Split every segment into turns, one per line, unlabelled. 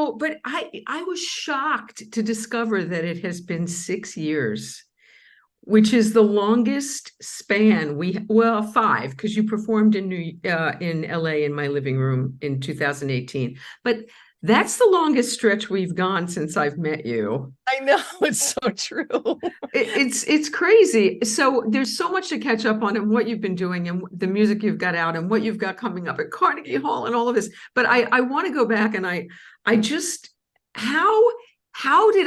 know, but I was shocked to discover that it has been 6 years, which is the longest span well, 5, because you performed in LA in my living room in 2018. But that's the longest stretch we've gone since I've met you.
I know, it's so true.
It's crazy. So there's so much to catch up on, and what you've been doing and the music you've got out and what you've got coming up at Carnegie Hall and all of this. But I want to go back, and I just how did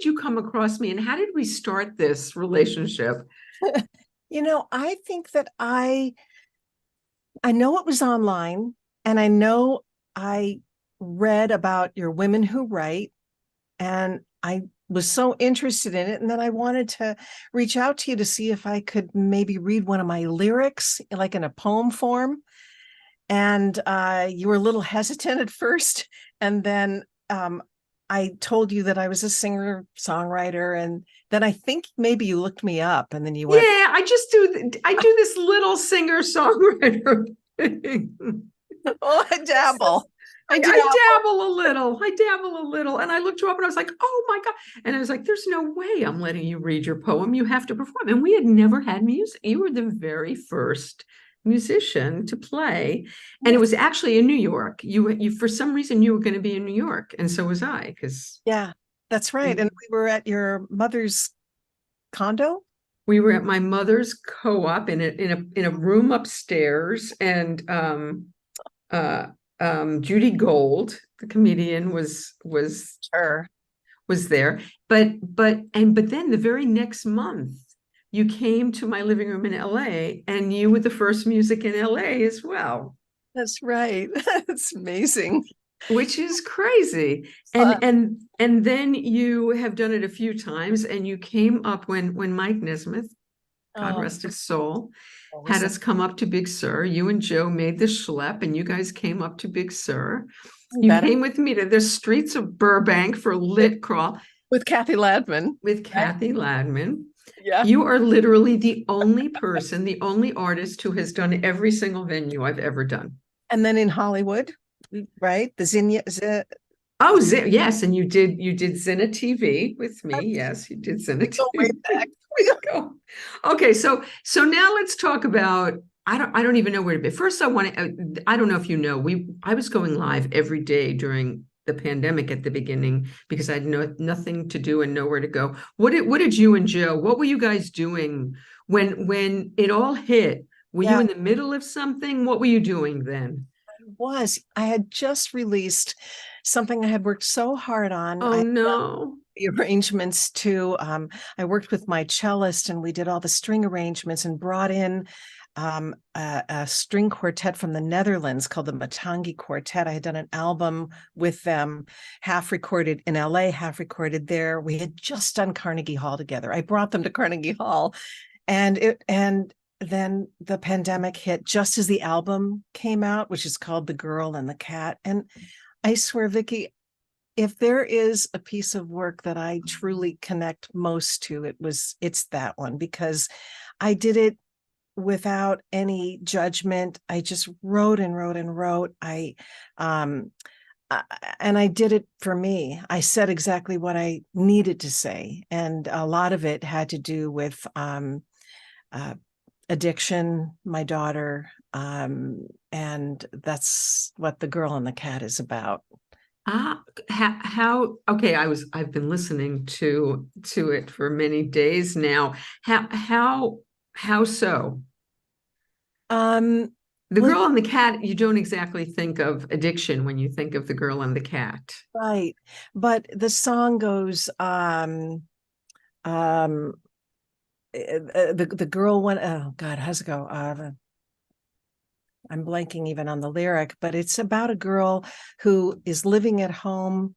you come across me, and how did we start this relationship?
I think that I know it was online, and I know I read about your Women Who Write, and I was so interested in it. And then I wanted to reach out to you to see if I could maybe read one of my lyrics, like in a poem form. And you were a little hesitant at first. And then I told you that I was a singer songwriter. And then I think maybe you looked me up, and then you went,
Yeah, I do this little singer songwriter thing.
oh, I dabble.
I dabble a little. And I looked you up and I was like, oh my God. And I was like, there's no way I'm letting you read your poem. You have to perform. And we had never had music. You were the very first musician to play. And it was actually in New York. You for some reason you were going to be in New York. And so was I, because
yeah, that's right. And we were at your mother's condo.
We were at my mother's co-op in a room upstairs, and Judy Gold, the comedian, was
Sure.
there. But then the very next month, you came to my living room in LA, and you were the first music in LA as well.
That's right. It's amazing.
Which is crazy. And then you have done it a few times, and you came up when Mike Nesmith, God rest his soul, had us come up to Big Sur. You and Joe made the schlep, and you guys came up to Big Sur. You came with me to the streets of Burbank for Lit Crawl.
With Kathy Ladman.
With Kathy Ladman.
Yeah.
You are literally the only person, the only artist who has done every single venue I've ever done.
And then in Hollywood, right? The Zinnia.
Oh, yes, and you did Zina TV with me. Yes, you did Zina TV.
Way back.
We go. Okay, so now let's talk about. I don't even know where to be. First, I don't know if you know, I was going live every day during the pandemic at the beginning, because I had nothing to do and nowhere to go. What did you and Joe? What were you guys doing when it all hit? Were you in the middle of something? What were you doing then?
I had just released something I had worked so hard on.
Oh, no.
The arrangements to, I worked with my cellist, and we did all the string arrangements and brought in a string quartet from the Netherlands called the Matangi Quartet. I had done an album with them, half recorded in LA, half recorded there. We had just done Carnegie Hall together. I brought them to Carnegie Hall, and then the pandemic hit just as the album came out, which is called The Girl and the Cat. And I swear, Vicki, if there is a piece of work that I truly connect most to, it's that one, because I did it without any judgment. I just wrote and wrote and wrote. And I did it for me. I said exactly what I needed to say. And a lot of it had to do with addiction, my daughter, and that's what The Girl and the Cat is about.
Okay, I've been listening to it for many days now. How so? The Girl and the Cat, you don't exactly think of addiction when you think of The Girl and the Cat.
Right. But the song goes, the girl went, oh God, how's it go? I'm blanking even on the lyric, but it's about a girl who is living at home,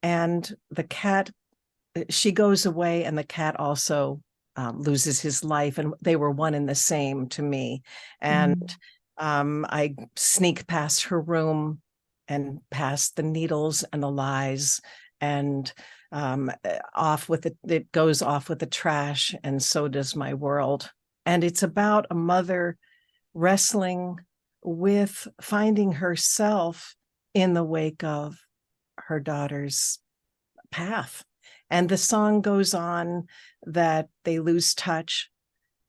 and the cat, she goes away, and the cat also loses his life, and they were one and the same to me. And I sneak past her room and past the needles and the lies, and it goes off with the trash, and so does my world. And it's about a mother wrestling with finding herself in the wake of her daughter's path. And the song goes on that they lose touch,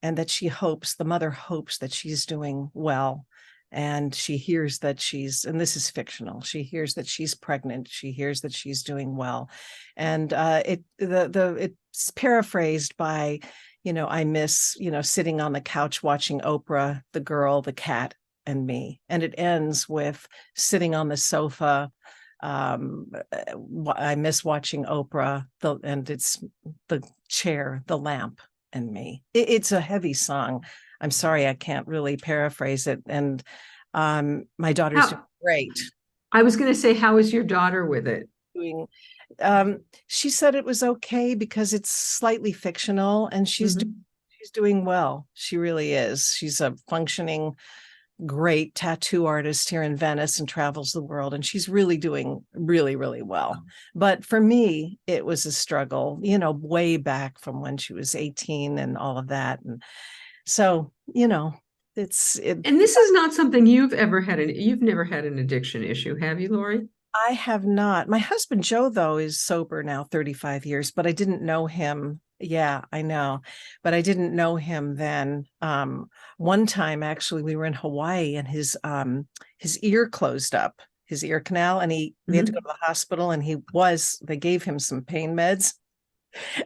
and that the mother hopes that she's doing well. And she hears that and this is fictional, she hears that she's pregnant, she hears that she's doing well. And it's paraphrased by, I miss, sitting on the couch watching Oprah, the girl, the cat, and me. And it ends with sitting on the sofa. I miss watching Oprah, and it's the chair, the lamp, and me. It's a heavy song. I'm sorry, I can't really paraphrase it. And my daughter's doing great.
I was going to say, how is your daughter with it?
She said it was okay because it's slightly fictional, and she's doing well. She really is. She's a functioning, great tattoo artist here in Venice and travels the world, and she's really doing really, really well. But for me, it was a struggle, way back from when she was 18 and all of that. And so, and this
is not something you've ever had. You've never had an addiction issue, have you, Lori?
I have not. My husband, Joe, though, is sober now 35 years, but I didn't know him. Yeah, I know. But I didn't know him then. One time, actually, we were in Hawaii, and his ear closed up, his ear canal, and we had to go to the hospital, and they gave him some pain meds.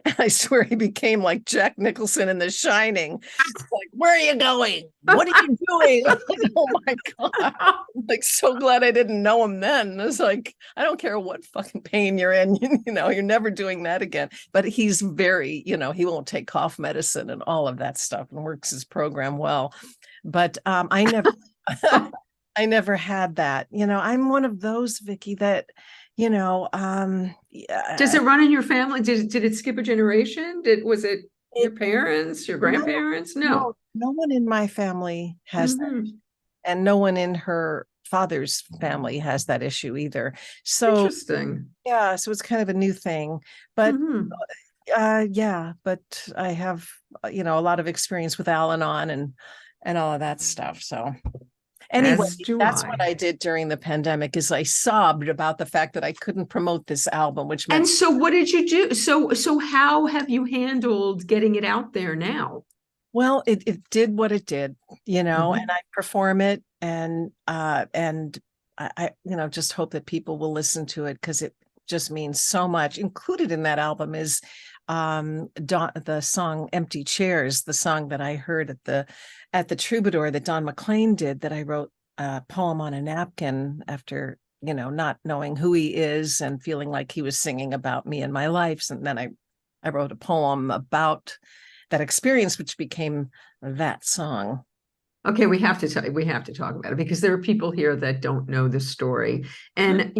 And I swear he became like Jack Nicholson in The Shining. Like, where are you going? What are you doing? Like, oh my God. I'm like, so glad I didn't know him then. It's like, I don't care what fucking pain you're in, you're never doing that again. But he's very, he won't take cough medicine and all of that stuff, and works his program well. But I never I never had that. I'm one of those, Vicki, that
does it run in your family? Did it skip a generation? Was it your parents, your grandparents? No
one in my family has that, and no one in her father's family has that issue either. So
interesting.
Yeah, so it's kind of a new thing, but but I have a lot of experience with Al-Anon and all of that stuff. So anyway, that's what I did during the pandemic, is I sobbed about the fact that I couldn't promote this album, which meant.
And so what did you do? So how have you handled getting it out there now?
Well, it did what it did, and I perform it, and I just hope that people will listen to it, because it just means so much. Included in that album is the song "Empty Chairs," the song that I heard at the Troubadour that Don McLean did, that I wrote a poem on a napkin after, not knowing who he is and feeling like he was singing about me and my life. And then I wrote a poem about that experience, which became that song.
Okay, we have to talk about it, because there are people here that don't know the story. And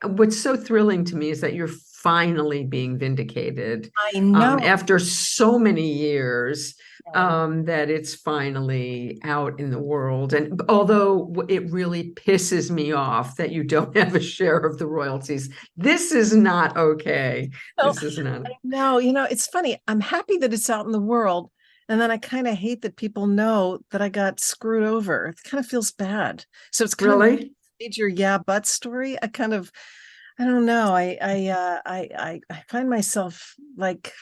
what's so thrilling to me is that you're finally being vindicated.
I know.
After so many years, that it's finally out in the world. And although it really pisses me off that you don't have a share of the royalties, this is not okay. This is not.
No, it's funny. I'm happy that it's out in the world. And then I kind of hate that people know that I got screwed over. It kind of feels bad. So it's kind of a major but story. I don't know. I find myself like,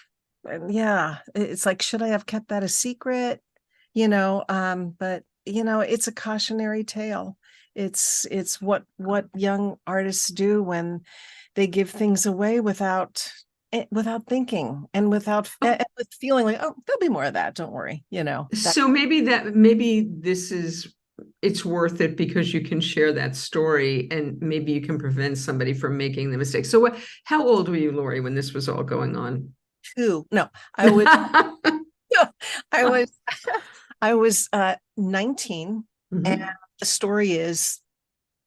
it's like, should I have kept that a secret? But it's a cautionary tale. It's what young artists do when they give things away without thinking and with feeling like, oh, there'll be more of that, don't worry,
So maybe it's worth it, because you can share that story, and maybe you can prevent somebody from making the mistake. So how old were you, Lori, when this was all going on?
2. No, I was I was 19. And the story is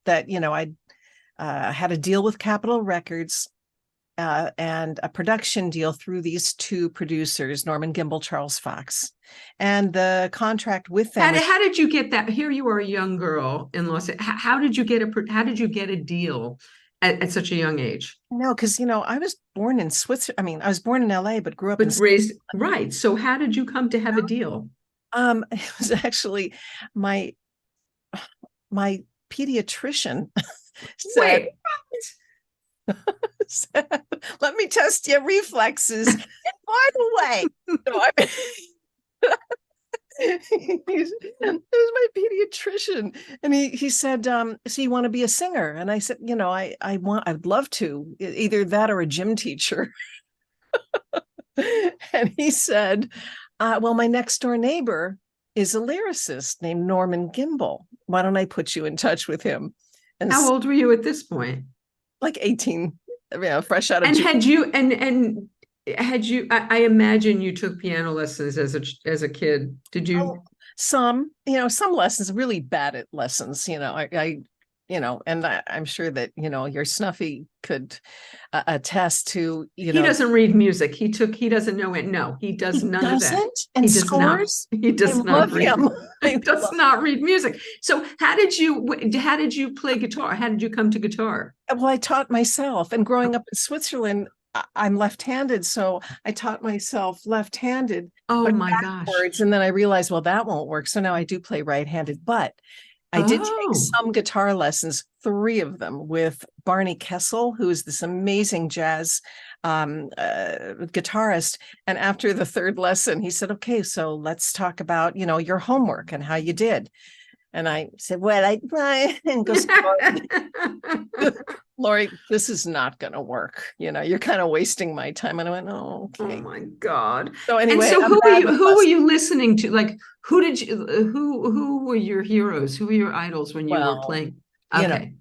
that I had a deal with Capitol Records, and a production deal through these 2 producers, Norman Gimbel, Charles Fox, and the contract with them.
How did you get that? Here you are, a young girl in Los Angeles. How did you get a deal at such a young age?
No, because I was born in Switzerland. I mean, I was born in LA, but grew up
raised right. So how did you come to have a deal?
It was actually my pediatrician said,
Wait,
let me test your reflexes. And by the way, no, he's my pediatrician, and he said, so you want to be a singer? And I said, I'd love to, either that or a gym teacher. And he said, well, my next door neighbor is a lyricist named Norman Gimbel. Why don't I put you in touch with him? And
how old were you at this point?
like 18, fresh out of
And
junior.
had you I imagine you took piano lessons as a kid. Did you?
Some lessons, really bad at lessons, and I'm sure that, your Snuffy could attest to,
He doesn't read music. He doesn't know it. No, he does none of that.
And
He does not.
scores.
He does
I
not
love
read.
him.
He does not read music. So how did you play guitar? How did you come to guitar?
Well, I taught myself, and growing up in Switzerland, I'm left-handed, so I taught myself left-handed.
Oh
but
my gosh.
backwards, and then I realized, well, that won't work. So now I do play right-handed, but I did take some guitar lessons, 3 of them, with Barney Kessel, who is this amazing jazz guitarist. And after the 3rd lesson, he said, okay, so let's talk about, your homework and how you did. And I said, well, I and goes, Lori, this is not going to work. You're kind of wasting my time. And I went, oh, okay.
Oh my God.
So anyway,
and so who were you listening to? Like, who were your heroes? Who were your idols when you were playing? Okay.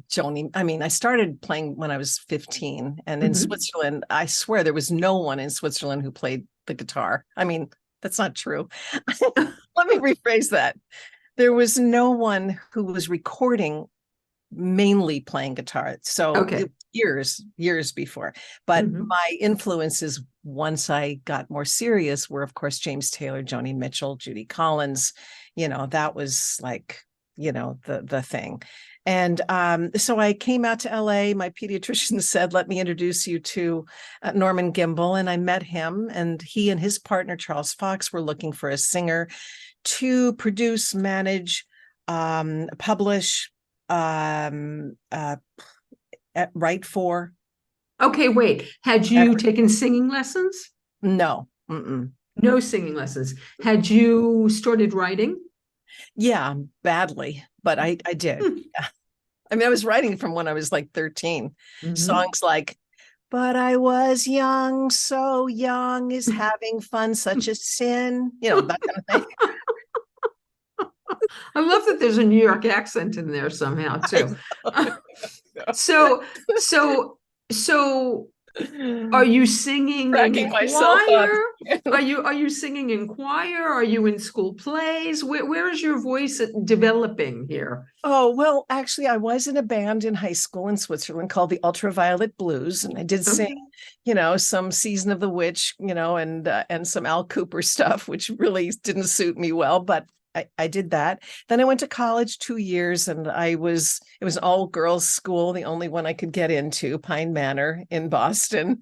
Joni, I started playing when I was 15, and in Switzerland, I swear there was no one in Switzerland who played the guitar. That's not true. Let me rephrase that. There was no one who was recording mainly playing guitar. So years before. But my influences, once I got more serious, were, of course, James Taylor, Joni Mitchell, Judy Collins. That was like, the thing. And so I came out to LA. My pediatrician said, let me introduce you to Norman Gimbel. And I met him, and he and his partner, Charles Fox, were looking for a singer to produce, manage, publish, write for.
Okay, wait. Had you taken singing lessons?
No.
No singing lessons. Had you started writing?
Yeah, badly, but I did. I was writing from when I was like 13. Songs like, but I was young, so young is having fun such a sin, that kind of thing.
I love that there's a New York accent in there somehow too. So are you singing in choir? Are you singing in choir? Are you in school plays? Where is your voice developing here?
Oh, well, actually, I was in a band in high school in Switzerland called the Ultraviolet Blues, and I did sing, some Season of the Witch, and some Al Cooper stuff, which really didn't suit me well, but I did that. Then I went to college 2 years, and it was an all-girls school, the only one I could get into, Pine Manor in Boston.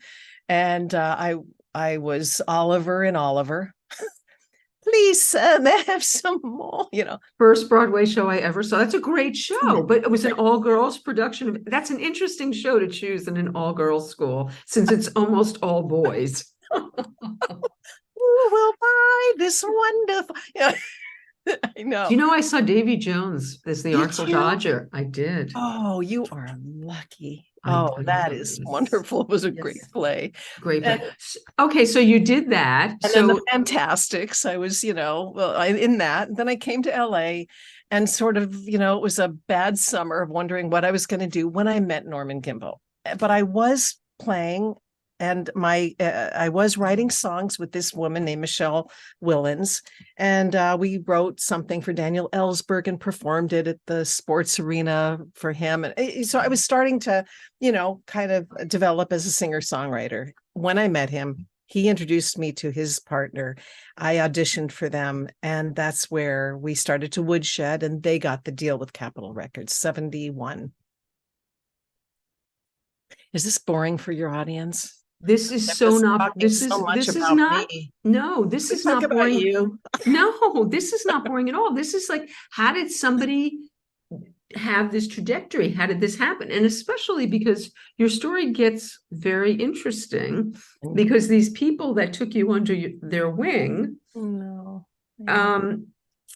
And I was Oliver in Oliver. Please, sir, may I have some more?
First Broadway show I ever saw. That's a great show, but it was an all-girls production. That's an interesting show to choose in an all-girls school, since it's almost all boys.
Who will buy this wonderful? I know.
Do you know I saw Davy Jones as the Artful Dodger? I did.
Oh, you are lucky. That is wonderful. It was a great play.
Great play. Okay, so you did that.
And then the Fantastics, I was, in that. Then I came to LA, and sort of, it was a bad summer of wondering what I was going to do when I met Norman Gimbel. But I was playing, and I was writing songs with this woman named Michelle Willens, and we wrote something for Daniel Ellsberg and performed it at the sports arena for him. And so I was starting to, kind of develop as a singer-songwriter. When I met him, he introduced me to his partner. I auditioned for them, and that's where we started to woodshed, and they got the deal with Capitol Records, 71. Is this boring for your audience?
This is so not. This is not.
Me.
No, this is not boring.
You.
No, this is not boring at all. This is like, how did somebody have this trajectory? How did this happen? And especially because your story gets very interesting, because these people that took you under their wing,
No.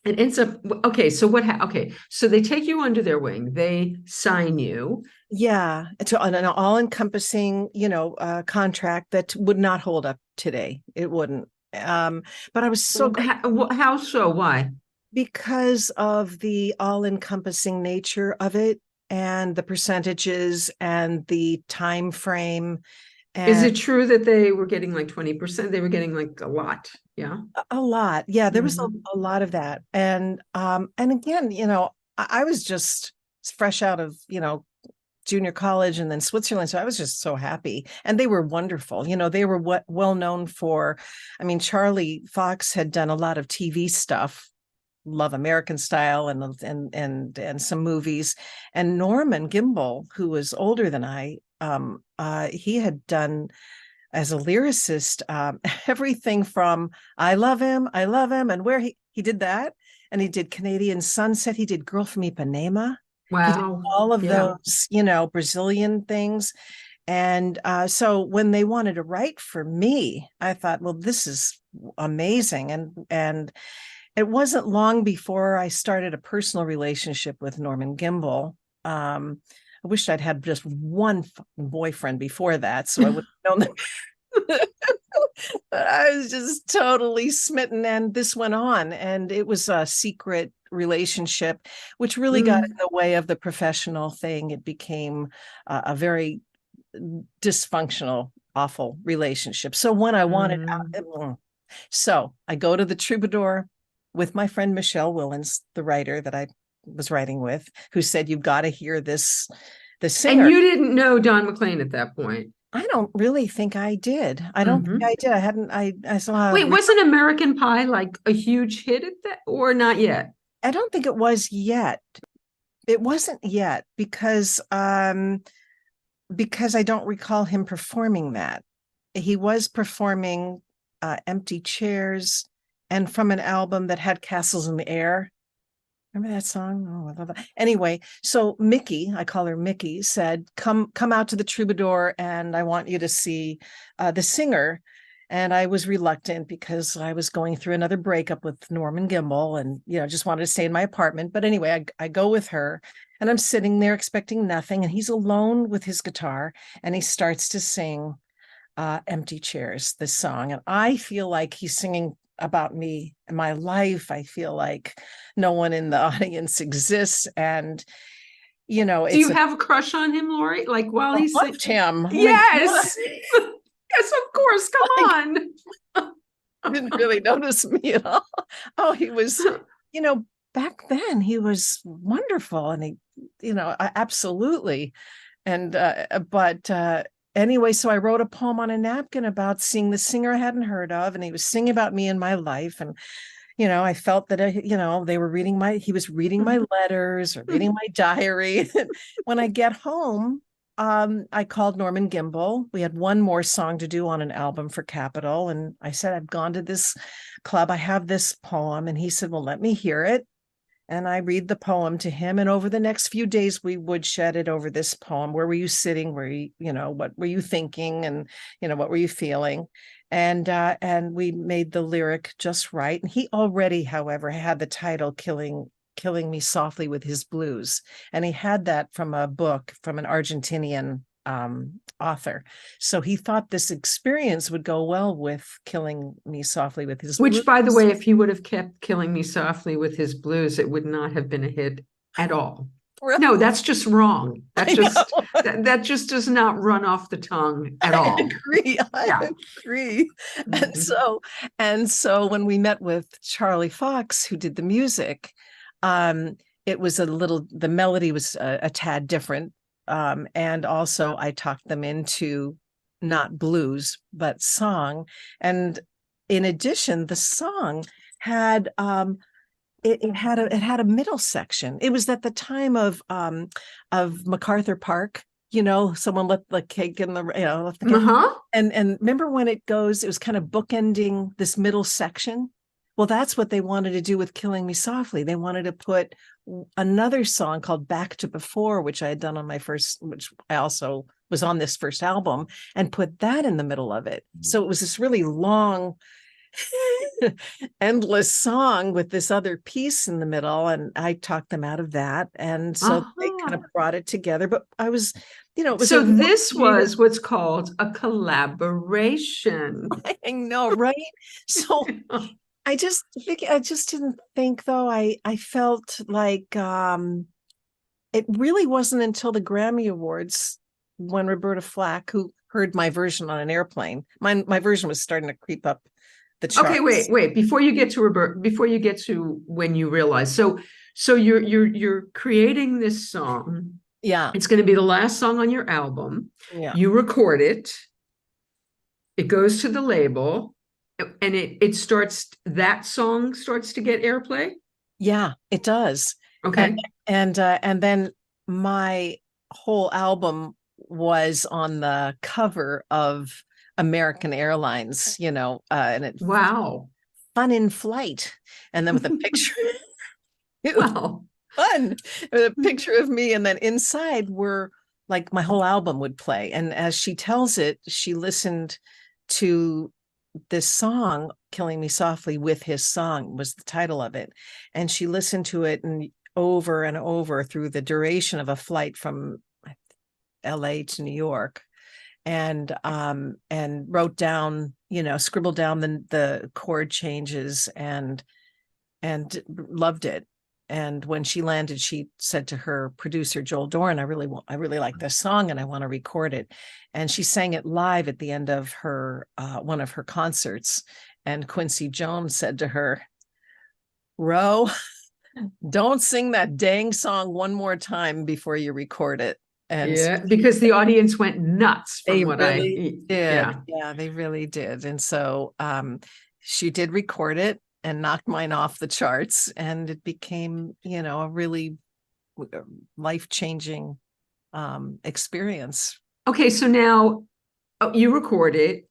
it ends up, okay, so okay, so they take you under their wing, they sign you.
Yeah, to an all-encompassing, contract that would not hold up today. It wouldn't. But I was so
How so? Why?
because of the all-encompassing nature of it and the percentages and the time frame.
Is
And
it true that they were getting like 20%? They were getting like a lot. Yeah.
a lot. Yeah, there was
Mhm.
a lot of that. And again, I was just fresh out of, junior college and then Switzerland. So I was just so happy. And they were wonderful. They were well known for, I mean, Charlie Fox had done a lot of TV stuff, Love American Style and some movies. And Norman Gimbel, who was older than I, he had done as a lyricist, everything from I Love Him, and where he did that. And he did Canadian Sunset. He did Girl from Ipanema. He did
Wow.
all of
Yeah.
those, Brazilian things. And so when they wanted to write for me, I thought, well, this is amazing. And it wasn't long before I started a personal relationship with Norman Gimbel. I wished I'd had just one boyfriend before that, so I would have known that. But I was just totally smitten, and this went on, and it was a secret relationship, which really got in the way of the professional thing. It became a very dysfunctional, awful relationship. So when I wanted so I go to the Troubadour with my friend Michelle Willens, the writer that I was writing with, who said, "You've got to hear this, the singer."
And you didn't know Don McLean at that point?
I don't really think I did. I don't think I did. I hadn't, I saw.
Wait, wasn't American Pie like a huge hit at that, or not yet?
I don't think it was yet. It wasn't yet because I don't recall him performing that. He was performing Empty Chairs and from an album that had Castles in the Air. Remember that song? Oh, I love that. Anyway, so Mickey, I call her Mickey, said, come out to the Troubadour and I want you to see the singer. And I was reluctant because I was going through another breakup with Norman Gimbel and, just wanted to stay in my apartment. But anyway, I go with her and I'm sitting there expecting nothing. And he's alone with his guitar and he starts to sing Empty Chairs, this song. And I feel like he's singing about me and my life. I feel like no one in the audience exists. And,
Do you have a crush on him, Lori? Like while he's
loved him.
Yes. Yes, of course. Come on.
Didn't really notice me at all. Oh, he was, back then he was wonderful. And he, absolutely. And, but anyway, so I wrote a poem on a napkin about seeing the singer I hadn't heard of, and he was singing about me and my life. And, I felt that, they were he was reading my letters or reading my diary. When I get home, I called Norman Gimbel. We had one more song to do on an album for Capitol. And I said, I've gone to this club. I have this poem. And he said, well, let me hear it. And I read the poem to him. And over the next few days, we woodshed it over this poem. Where were you sitting? Were you, what were you thinking? And, what were you feeling? And we made the lyric just right. And he already, however, had the title Killing Me Softly with His Blues. And he had that from a book from an Argentinian author. So he thought this experience would go well with Killing Me Softly with His Blues.
Which, by the way, if he would have kept Killing Me Softly with His Blues, it would not have been a hit at all. Really? No, that's just wrong. That just does not run off the tongue at all.
I agree. And so when we met with Charlie Fox, who did the music, it was the melody was a tad different. And also I talked them into not blues, but song. And in addition, the song had, it had a middle section. It was at the time of MacArthur Park, someone let the cake in the, and remember when it was kind of bookending this middle section. Well, that's what they wanted to do with Killing Me Softly. They wanted to put another song called Back to Before, which I had done on which I also was on this first album, and put that in the middle of it. So it was this really long, endless song with this other piece in the middle, and I talked them out of that, and so they kind of brought it together. But I was, it was
so this was what's called a collaboration.
I know, right? So I just didn't think, though. I felt like it really wasn't until the Grammy Awards when Roberta Flack, who heard my version on an airplane, my version was starting to creep up the charts.
Okay, wait. Before you get to Roberta, before you get to when you realize, so you're creating this song.
Yeah,
it's going to be the last song on your album.
Yeah,
you record it. It goes to the label, and that song starts to get airplay.
Yeah, it does.
Okay,
and then my whole album was on the cover of American Airlines, and it
wow,
fun in flight, and then with a picture.
Wow,
fun with a picture of me, and then inside were like my whole album would play. And as she tells it, she listened to this song, Killing Me Softly with His Song was the title of it, and she listened to it and over through the duration of a flight from LA to New York, and wrote down, scribbled down the chord changes, and loved it. And when she landed, she said to her producer, Joel Doran, I really like this song and I want to record it. And she sang it live at the end of her one of her concerts. And Quincy Jones said to her, Ro, don't sing that dang song one more time before you record it. And
yeah, because the audience went nuts from what
did. Yeah, they really did. And so she did record it and knocked mine off the charts, and it became, a really life-changing experience.
Okay, so now you record it.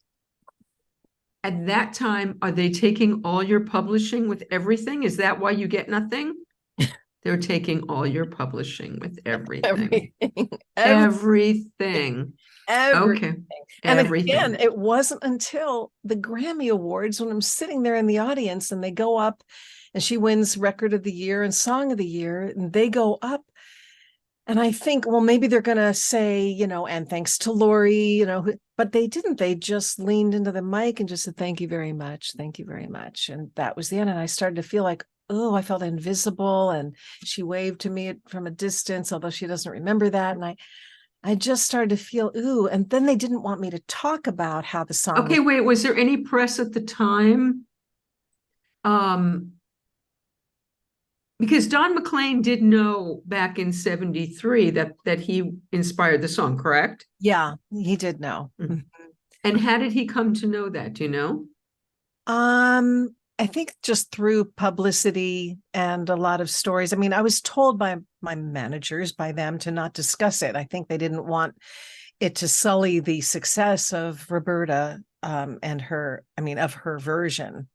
At that time, are they taking all your publishing with everything? Is that why you get nothing? They're taking all your publishing with everything. Everything. Okay.
And again, it wasn't until the Grammy Awards when I'm sitting there in the audience and they go up and she wins Record of the Year and Song of the Year, and they go up. And I think, well, maybe they're going to say, and thanks to Lori, but they didn't. They just leaned into the mic and just said, thank you very much. Thank you very much. And that was the end. And I started to feel like, oh, I felt invisible. And she waved to me from a distance, although she doesn't remember that. And I just started to feel, ooh, and then they didn't want me to talk about how the song.
Okay, wait, was there any press at the time? Because Don McLean did know back in 73 that he inspired the song, correct?
Yeah, he did know.
Mm-hmm. And how did he come to know that? Do you know?
I think just through publicity and a lot of stories. I mean, I was told by my managers, by them, to not discuss it. I think they didn't want it to sully the success of Roberta and of her version.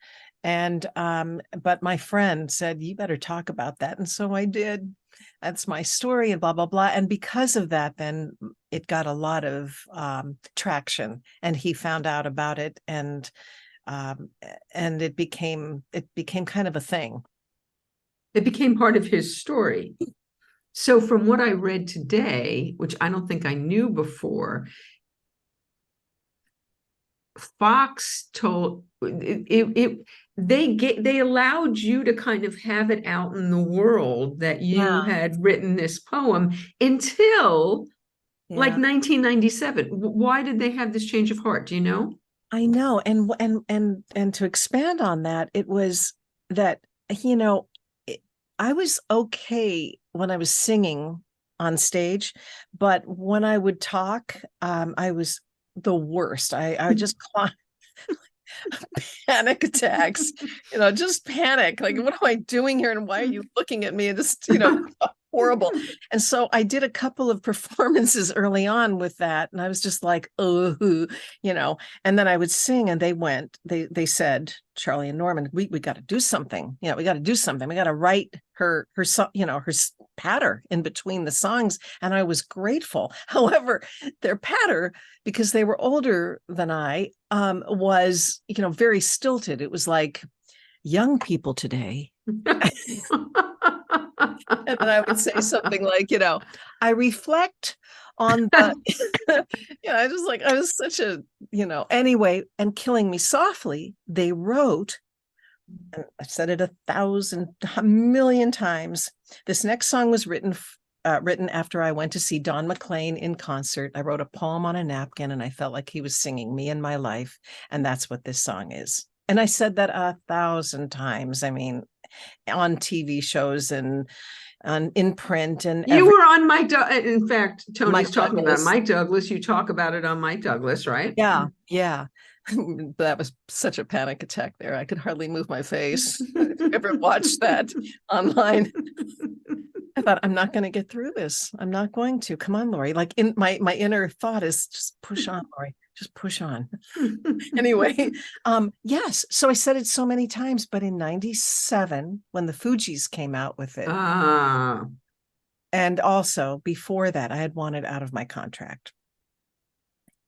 And but my friend said, you better talk about that. And so I did. That's my story and blah, blah, blah. And because of that, then it got a lot of traction, and he found out about it, and it became kind of a thing.
It became part of his story. So from what I read today, which I don't think I knew before, Fox told they allowed you to kind of have it out in the world that you had written this poem until like 1997. Why did they have this change of heart? Do you know?
I know. And to expand on that, it was that, I was okay when I was singing on stage, but when I would talk, I was the worst. I just panic attacks, just panic. Like, what am I doing here? And why are you looking at me? And just, horrible. And so I did a couple of performances early on with that. And I was just like, oh, and then I would sing and they said, Charlie and Norman, we got to do something. We got to do something. We got to write her patter in between the songs. And I was grateful. However, their patter, because they were older than I, was, very stilted. It was like, young people today. And then I would say something like, I reflect on the, I was such a, anyway, and Killing Me Softly, they wrote, and I've said it a million times. This next song was written after I went to see Don McLean in concert. I wrote a poem on a napkin and I felt like he was singing me and my life. And that's what this song is. And I said that 1,000 times. I mean, on TV shows and in print. And
you were on Mike. In fact, Tony's
Mike
talking
Douglas.
about Mike Douglas. You talk about it on Mike Douglas, right?
Yeah. That was such a panic attack there. I could hardly move my face. If you ever watched that online, I thought, I'm not going to get through this. I'm not going to. Come on, Lori. Like in my inner thought is just push on, Lori. Just push on. Anyway, yes. So I said it so many times, but in 97, when the Fugees came out with it, and also before that, I had wanted out of my contract.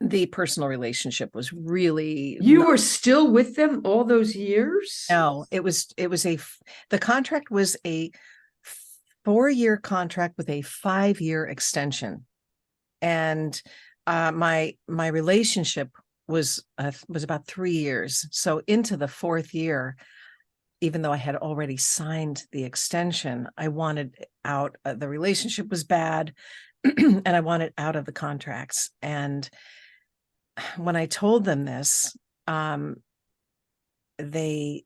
The personal relationship was really.
You were still with them all those years?
No, the contract was a 4-year contract with a 5-year extension. And my relationship was about 3 years. So into the 4th year, even though I had already signed the extension, I wanted out. The relationship was bad, and I wanted out of the contracts. And when I told them this, they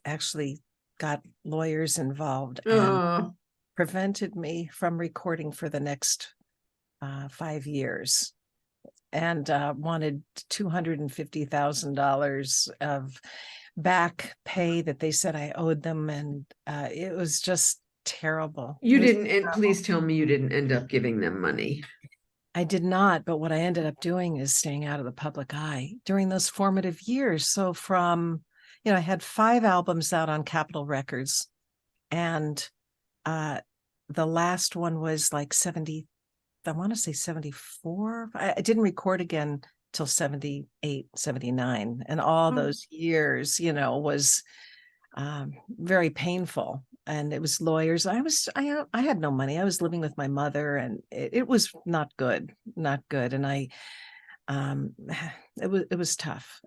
actually got lawyers involved and prevented me from recording for the next 5 years, and wanted $250,000 of back pay that they said I owed them, and it was just terrible.
You didn't, and please tell me you didn't end up giving them money.
I did not, but what I ended up doing is staying out of the public eye during those formative years. So from, I had 5 albums out on Capitol Records, and the last one was like 70. I want to say 74. I didn't record again till 78, 79. And all those years, was very painful. And it was lawyers. I had no money. I was living with my mother, and it was not good. And it was tough.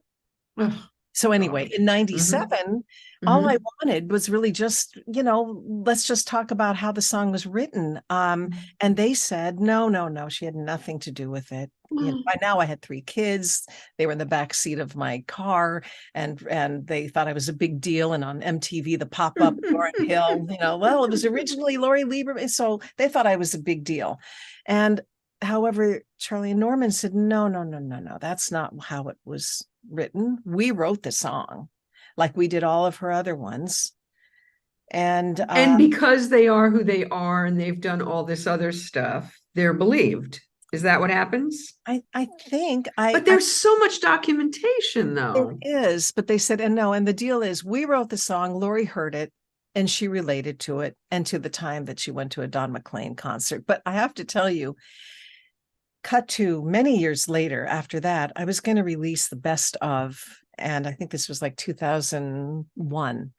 So anyway, in 97, all I wanted was really just, let's just talk about how the song was written. And they said, no, she had nothing to do with it. By now I had 3 kids. They were in the back seat of my car, and they thought I was a big deal. And on MTV, the pop-up Lauryn Hill, well, it was originally Lori Lieberman. So they thought I was a big deal. And however, Charlie and Norman said, no, that's not how it was written. We wrote the song like we did all of her other ones. And
because they are who they are and they've done all this other stuff, they're believed. Is that what happens?
I think
but there's so much documentation though.
It is, but they said, and the deal is we wrote the song, Lori heard it, and she related to it and to the time that she went to a Don McLean concert. But I have to tell you, cut to many years later after that, I was going to release the best of, and I think this was like 2001.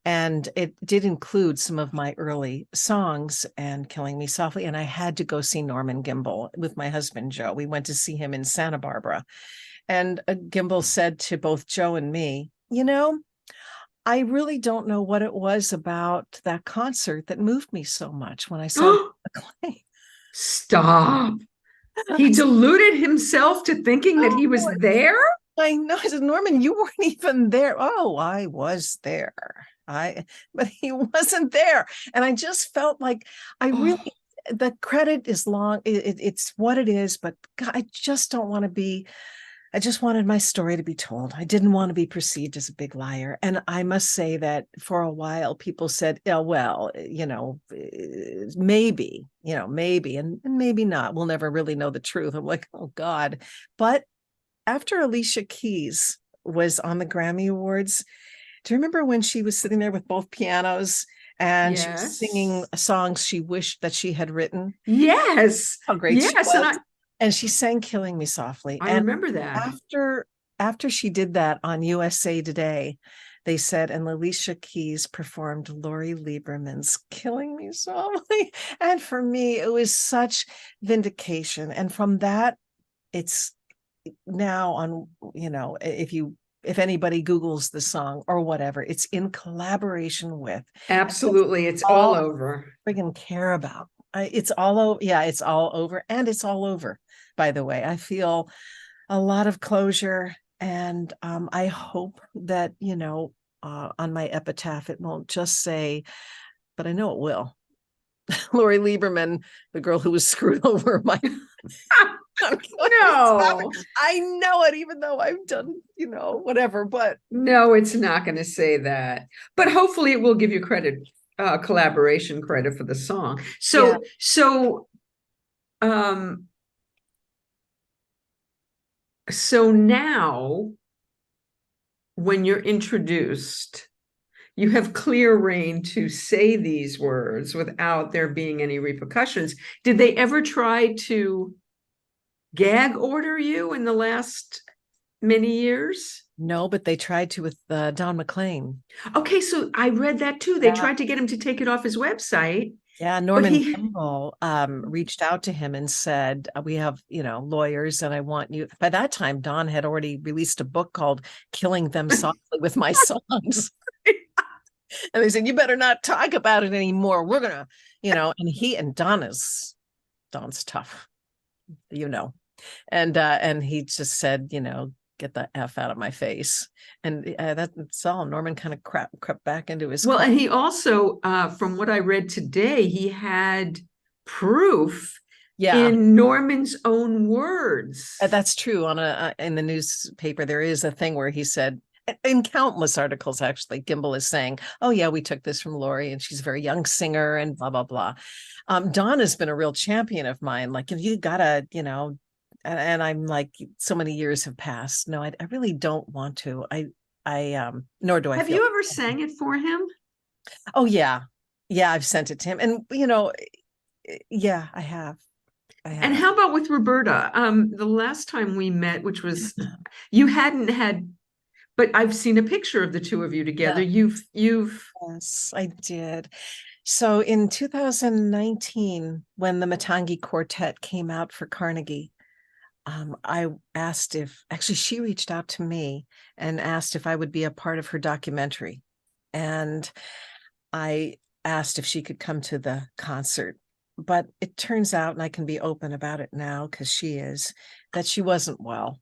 And it did include some of my early songs and Killing Me Softly. And I had to go see Norman Gimbel with my husband, Joe. We went to see him in Santa Barbara. And Gimbel said to both Joe and me, I really don't know what it was about that concert that moved me so much when I saw McLean.
Stop. He deluded himself to thinking that he was there?
I know. I said, Norman, you weren't even there. Oh, I was there. But he wasn't there. And I just felt like the credit is long. It's what it is, but God, I just don't want to be I just wanted my story to be told. I didn't want to be perceived as a big liar. And I must say that for a while, people said, oh, well, maybe, maybe, and maybe not. We'll never really know the truth. I'm like, oh, God. But after Alicia Keys was on the Grammy Awards, do you remember when she was sitting there with both pianos and she was singing
Yes.
songs she wished that she had written?
Yes.
How great she
Yes.
was. And she sang Killing Me Softly.
I
And
remember that.
after she did that on USA Today, they said, and Alicia Keys performed Lori Lieberman's Killing Me Softly. And for me, it was such vindication. And from that, it's now on, if anybody Googles the song or whatever, it's in collaboration with.
Absolutely. It's all
All
over.
I friggin' care about. It's all over. Yeah, it's all over. And it's all over, by the way. I feel a lot of closure. And I hope that, on my epitaph, it won't just say, but I know it will. Lori Lieberman, the girl who was screwed over my.
No.
I know it, even though I've done, whatever, but
No, it's not going to say that. But hopefully it will give you credit, collaboration credit for the song.
yeah.
Um, so now when you're introduced, you have clear reign to say these words without there being any repercussions. Did they ever try to gag order you in the last many years?
No, but they tried to with Don McLean.
Okay, so I read that too. They
Yeah.
tried to get him to take it off his website,
Yeah,
but
Norman
he
Gimbel reached out to him and said, we have, lawyers, and I want you. By that time, Don had already released a book called Killing Them Softly with My Songs. And they said, you better not talk about it anymore. We're gonna, and Don's tough, and he just said, get the F out of my face. And that's all. Norman kind of crept back into his
well,
corner.
and he also, from what I read today, he had proof
Yeah,
in Norman's own words.
that's true. In the newspaper, there is a thing where he said, in countless articles, actually, Gimbel is saying, oh, yeah, we took this from Lori, and she's a very young singer, and blah, blah, blah. Don has been a real champion of mine. Like, if you gotta, and I'm like, so many years have passed. No, I really don't want to. Nor do I
Have
feel.
you ever sang it for him?
Oh, yeah. Yeah, I've sent it to him. And, yeah, I have.
And how about with Roberta? The last time we met, which was you hadn't had, but I've seen a picture of the two of you together.
Yeah.
You've
Yes, I did. So in 2019, when the Matangi Quartet came out for Carnegie, I asked if actually she reached out to me and asked if I would be a part of her documentary. And I asked if she could come to the concert. But it turns out, and I can be open about it now because she is, that she wasn't well.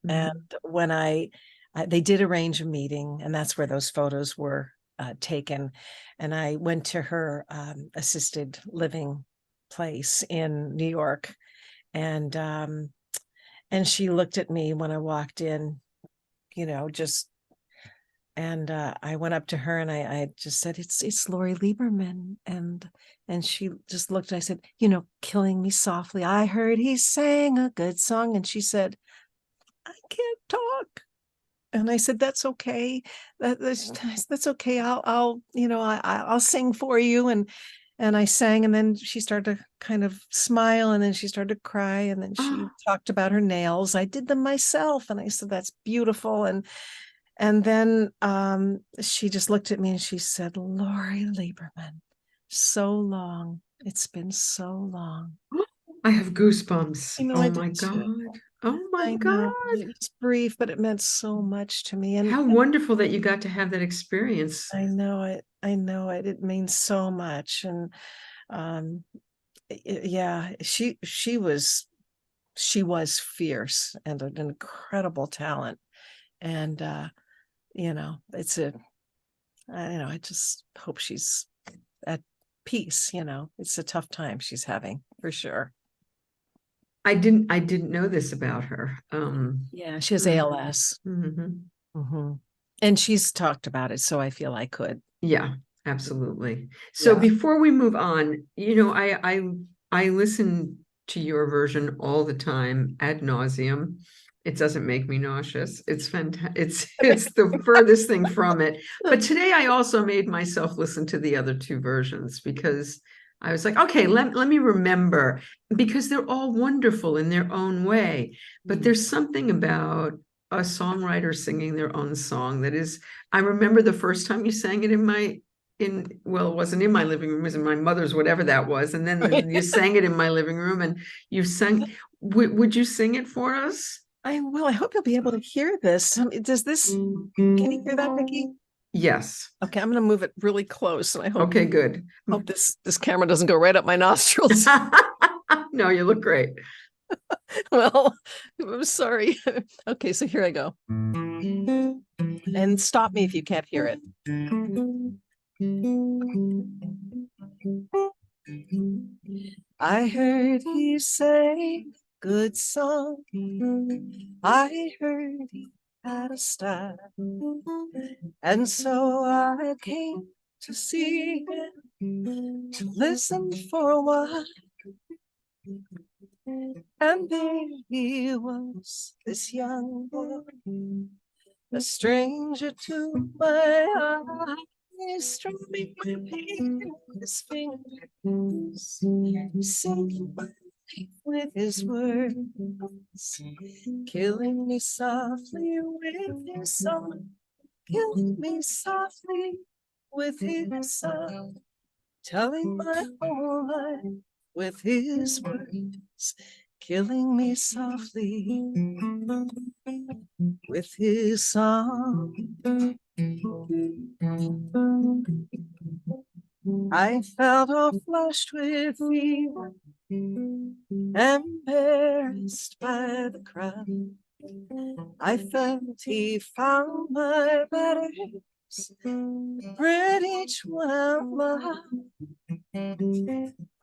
And when they did arrange a meeting, and that's where those photos were taken. And I went to her assisted living place in New York, and she looked at me when I walked in, just, and I went up to her and I just said, it's Lori Lieberman. And she just looked, and I said, Killing Me Softly. I heard he sang a good song. And she said, I can't talk. And I said, that's okay. That's okay. I'll sing for you. And I sang, and then she started to kind of smile, and then she started to cry, and then she talked about her nails. I did them myself. And I said, that's beautiful. And then she just looked at me and she said, Lori Lieberman, so long. It's been so long.
I have goosebumps.
I know
Oh
I did
my
too.
God. Oh my
I
God.
know it was brief, but it meant so much to me. And
How wonderful that you got to have that experience.
I know it. I know it. It means so much. And um, yeah, she was fierce and an incredible talent. And it's I just hope she's at peace. It's a tough time she's having, for sure.
I didn't know this about her.
Yeah, she has ALS.
Mhm.
And she's talked about it, so I feel I could.
Yeah, absolutely. So
Yeah.
before we move on, I listen to your version all the time ad nauseum. It doesn't make me nauseous. It's fantastic. It's the furthest thing from it. But today I also made myself listen to the other two versions because I was like, okay, let me remember, because they're all wonderful in their own way. But there's something about a songwriter singing their own song that is, I remember the first time you sang it well, it wasn't in my living room, it was in my mother's, whatever that was. And then you sang it in my living room, and you sang, would you sing it for us?
I will. I hope you'll be able to hear this. Does this, can you hear that, Vicki?
Yes.
Okay, I'm going to move it really close, and I
Okay, good.
hope this camera doesn't go right up my nostrils.
No, you look great.
Well, I'm sorry. Okay, so here I go. And stop me if you can't hear it. I heard he sang good song. I heard he had a style. And so I came to see him, to listen for a while. And there he was, this young boy, a stranger to my eyes, strumming my pain with his fingers, singing my life with his words, killing me softly with his song, killing me softly with his song, telling my whole life with his words, killing me softly with his song. I felt all flushed with fever, embarrassed by the crowd. I felt he found my letters, read each one out loud.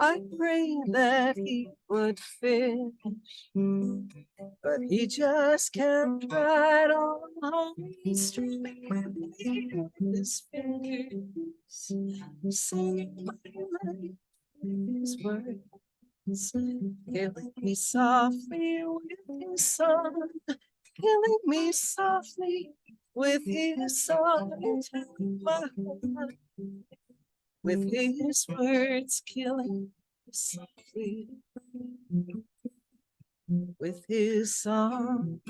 I prayed that he would finish, but he just kept right on, strumming my pain with his fingers, singing my life with his words, killing me softly with his song, killing me softly with his song, telling my whole life with his words, killing me softly with his song.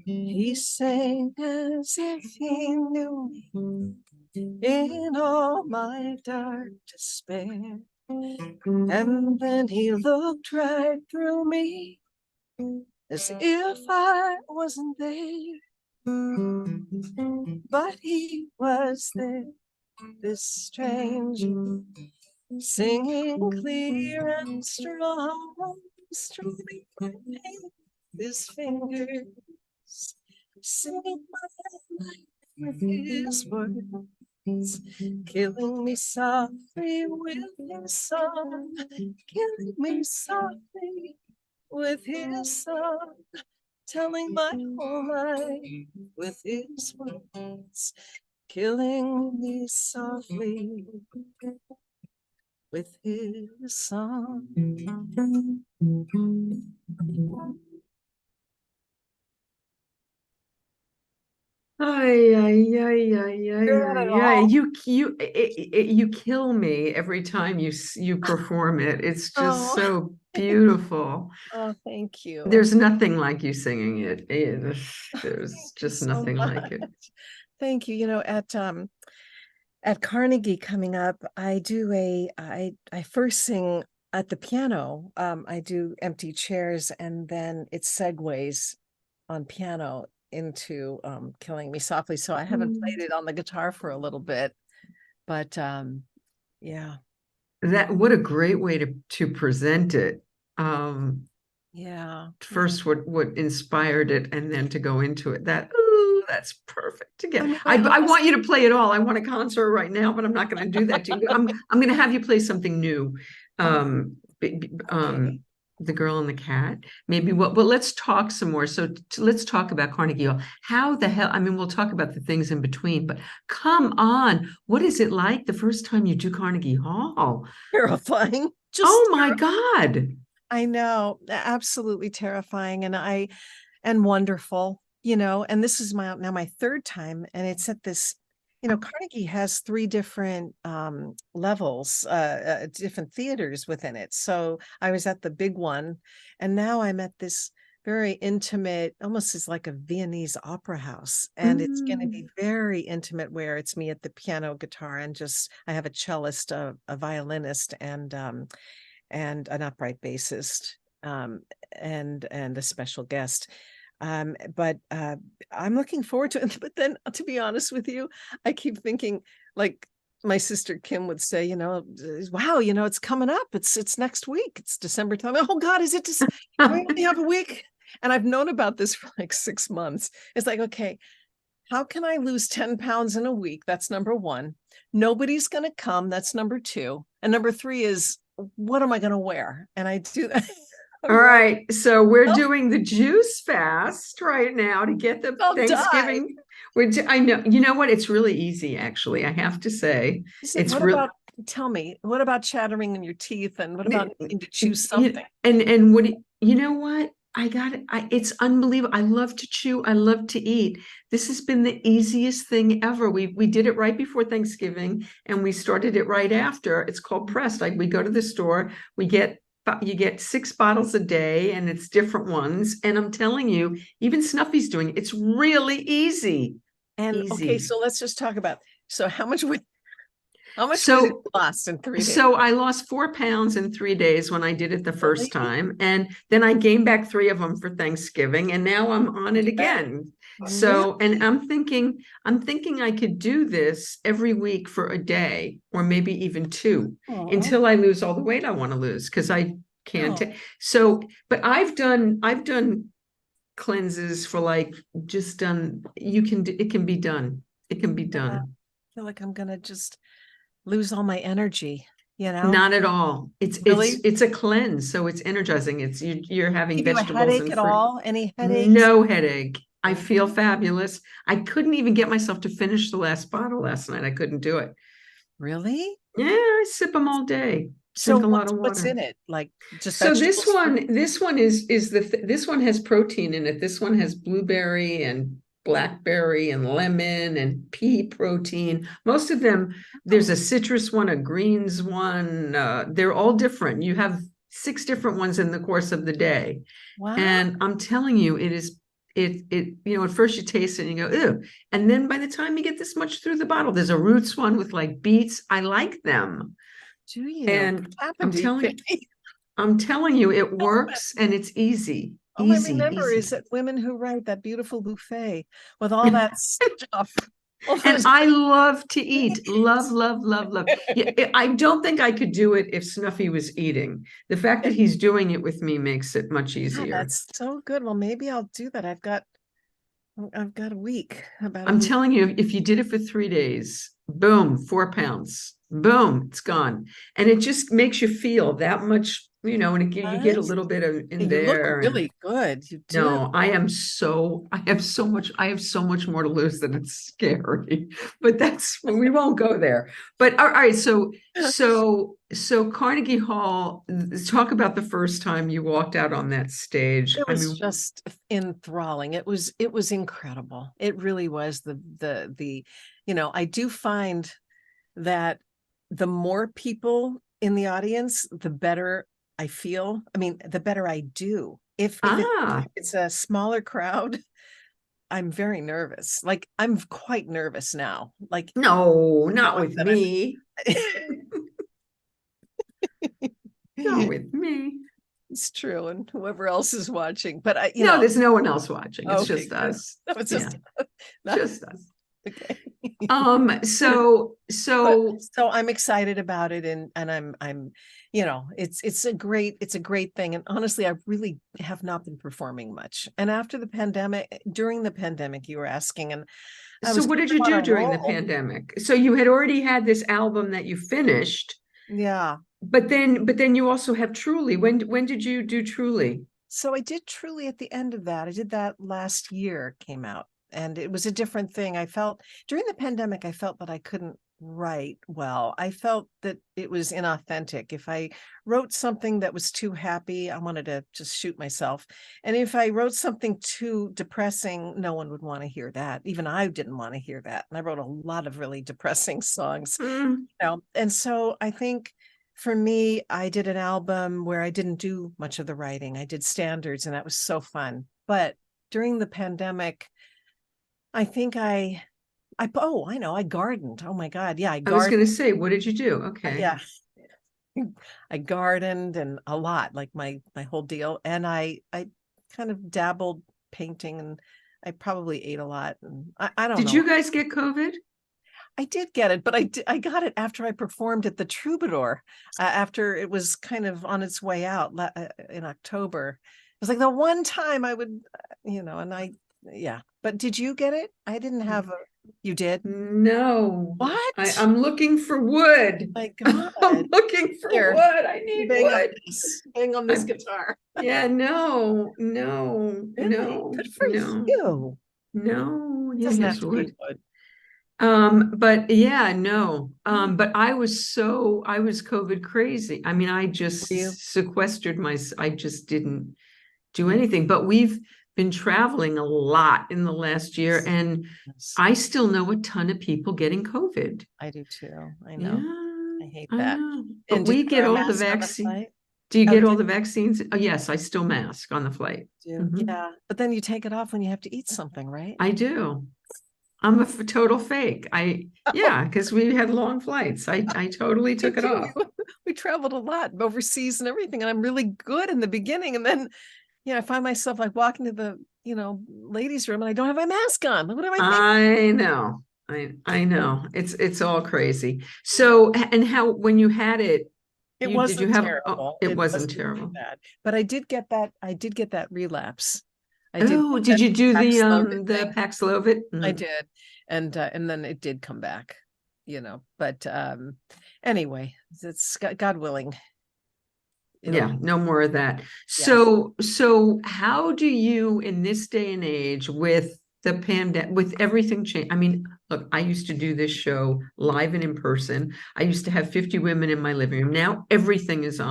He sang as if he knew me in all my dark despair, and then he looked right through me as if I wasn't there. But he was there, this stranger, singing clear and strong, strumming my pain with his fingers, singing my life with his words, killing me softly with his song, killing me softly with his song, telling my whole life with his words, killing me softly with his song.
Ay, ay, ay, ay, ay,
Hear that at
ay, ay.
all?
You kill me every time you perform it. It's just
Oh,
so beautiful.
oh, thank you.
There's nothing like you singing it. There's
Thank you
just
so
nothing like
much.
it.
Thank you. You know, at Carnegie coming up, I first sing at the piano. I do empty chairs, and then it segues on piano into Killing Me Softly. So I haven't played it on the guitar for a little bit, but yeah.
That what a great way to present it. Um,
Yeah.
first what inspired it, and then to go into it. Ooh, that's perfect.
I
Again,
mean,
I want you to play it all. I want a concert right now, but I'm not going to do that to you. I'm going to have you play something new.
oh, okay.
The Girl and the Cat. Maybe what? But let's talk some more. So let's talk about Carnegie Hall. How the hell? I mean, we'll talk about the things in between, but come on, what is it like the first time you do Carnegie Hall?
Terrifying.
Oh
Just
my God.
I know, absolutely terrifying, and wonderful, and this is my third time, and it's at this, Carnegie has three different levels, different theaters within it. So I was at the big one, and now I'm at this very intimate, almost as like a Viennese opera house, and it's going to be very intimate, where it's me at the piano, guitar, and just I have a cellist, a violinist, and an upright bassist, and a special guest. But I'm looking forward to it. But then, to be honest with you, I keep thinking, like my sister Kim would say, wow, it's coming up. It's next week. It's December time. Oh God, is it just we only have a week? And I've known about this for like 6 months. It's like, okay, how can I lose 10 pounds in a week? That's number one. Nobody's going to come. That's number two. And number three is, what am I going to wear? And I do that.
All right, so we're doing the juice fast right now to get the Thanksgiving. I know, you know what? It's really easy, actually. I have to say,
tell me, what about chattering in your teeth, and what about needing to chew something?
And what you know what? It's unbelievable. I love to chew. I love to eat. This has been the easiest thing ever. We did it right before Thanksgiving, and we started it right after. It's called pressed. Like, we go to the store, you get 6 bottles a day, and it's different ones. And I'm telling you, even Snuffy's doing it. It's really easy.
And okay, so let's just talk about, so how much weight did you lost in 3 days?
So I lost 4 pounds in 3 days when I did it the first time. And then I gained back 3 of them for Thanksgiving, and now I'm on it again. So, and I'm thinking I could do this every week for a day, or maybe even 2, until I lose all the weight I want to lose, because I can't. So, but I've done cleanses for like, it can be done. It can be done.
I feel like I'm gonna just lose all my energy,
Not at all.
Really?
It's a cleanse, so it's energizing. You're having
Give you a
vegetables
headache
and
at
fruit.
all? Any headaches?
No headache. I feel fabulous. I couldn't even get myself to finish the last bottle last night. I couldn't do it.
Really?
Yeah, I sip them all day.
So
Drink a lot of water.
what's in it? Like, just
So
vegetables?
this one this one has protein in it. This one has blueberry and blackberry and lemon and pea protein. Most of them, there's a citrus one, a greens one. They're all different. You have 6 different ones in the course of the day.
Wow.
And I'm telling you, at first you taste it and you go, ew. And then by the time you get this much through the bottle, there's a roots one with like beets. I like them.
Do you?
And I'm telling you, it works, and it's easy.
All I remember is that Women Who Write, that beautiful buffet with all that stuff.
And I love to eat. Love, love, love, love. Yeah, I don't think I could do it if Snuffy was eating. The fact that he's doing it with me makes it much easier.
Yeah, that's so good. Well, maybe I'll do that. I've got a week.
I'm telling you, if you did it for 3 days, boom, 4 pounds, boom, it's gone. And it just makes you feel that much, and you get a little bit of in there.
You look really good. You do.
No, I have so much more to lose that it's scary, but we won't go there. But all right, so Carnegie Hall, talk about the first time you walked out on that stage.
It was just enthralling. It was incredible. It really was. I do find that the more people in the audience, the better I feel. I mean, the better I do. If it's a smaller crowd, I'm very nervous. Like, I'm quite nervous now. Like,
no, not with me. Not with me.
It's true, and whoever else is watching. But
there's no one else watching. It's
okay,
just us.
No, it's just
us.
Okay. But
So
so I'm excited about it, and I'm it's a great thing. And honestly, I really have not been performing much. And after the pandemic, during the pandemic, you were asking, and I
so
was
what
kind
did
of
you
on
do
a
during the
roll.
pandemic? So you had already had this album that you finished,
Yeah.
but then you also have Truly. When did you do Truly?
So I did Truly at the end of that. I did that last year, came out, and it was a different thing. I felt during the pandemic, I felt that I couldn't write well. I felt that it was inauthentic. If I wrote something that was too happy, I wanted to just shoot myself. And if I wrote something too depressing, no one would want to hear that. Even I didn't want to hear that. And I wrote a lot of really depressing songs.
Mm.
And so I think for me, I did an album where I didn't do much of the writing. I did standards, and that was so fun. But during the pandemic, I think oh, I know, I gardened. Oh my God. Yeah, I
I was
gardened.
going to say, what did you do? Okay.
Yeah. I gardened and a lot, like my whole deal. And I kind of dabbled painting, and I probably ate a lot. And I don't
Did
know.
you guys get COVID?
I did get it, but I got it after I performed at the Troubadour, after it was kind of on its way out in October. It was like the one time I would, and yeah. But did you get it? I didn't have you did?
No.
What?
I'm looking for wood.
My
I'm
God.
looking for
Here,
wood. I need wood.
bang on this
I'm,
guitar.
yeah, no, no,
Really?
no,
Good for
no,
you.
no. Yeah,
Doesn't have
here's
to be
wood.
wood.
But yeah, no. But I was COVID crazy. I mean, I
For you?
just sequestered I just didn't do anything. But we've been traveling a lot in the last year, and
Yes,
I still know a ton of people getting COVID.
I do too. I know.
Yeah,
I hate
I
that.
know. But
And did
we
you wear
get
a
all the
mask on the
vaccine.
flight?
Do you
Oh,
get all the vaccines? Oh, yes, I still mask on the flight.
do.
Mhm.
Yeah. But then you take it off when you have to eat something, right?
I do. I'm a total fake. Yeah, because we had long flights. I totally
Me
took it
too.
off.
We traveled a lot overseas and everything, and I'm really good in the beginning. And then, I find myself like walking to the, ladies' room, and I don't have my mask on. What am I thinking?
I know. I know. It's all crazy.
Yeah.
So, and how when you had it,
It
did you
wasn't
have, oh,
terrible.
it
It
wasn't
wasn't really
terrible.
bad. But I did get that relapse. I did
Oh,
get
did
that
you do
Paxlovid
the
thing.
Paxlovid?
I
Mm.
did. And then it did come back, but anyway, it's God willing. It'll
Yeah, no more of that.
Yes.
So how do you in this day and age with the pandemic, with everything change? I mean, look, I used to do this show live and in person. I used to have 50 women in my living room. Now everything is
Yeah.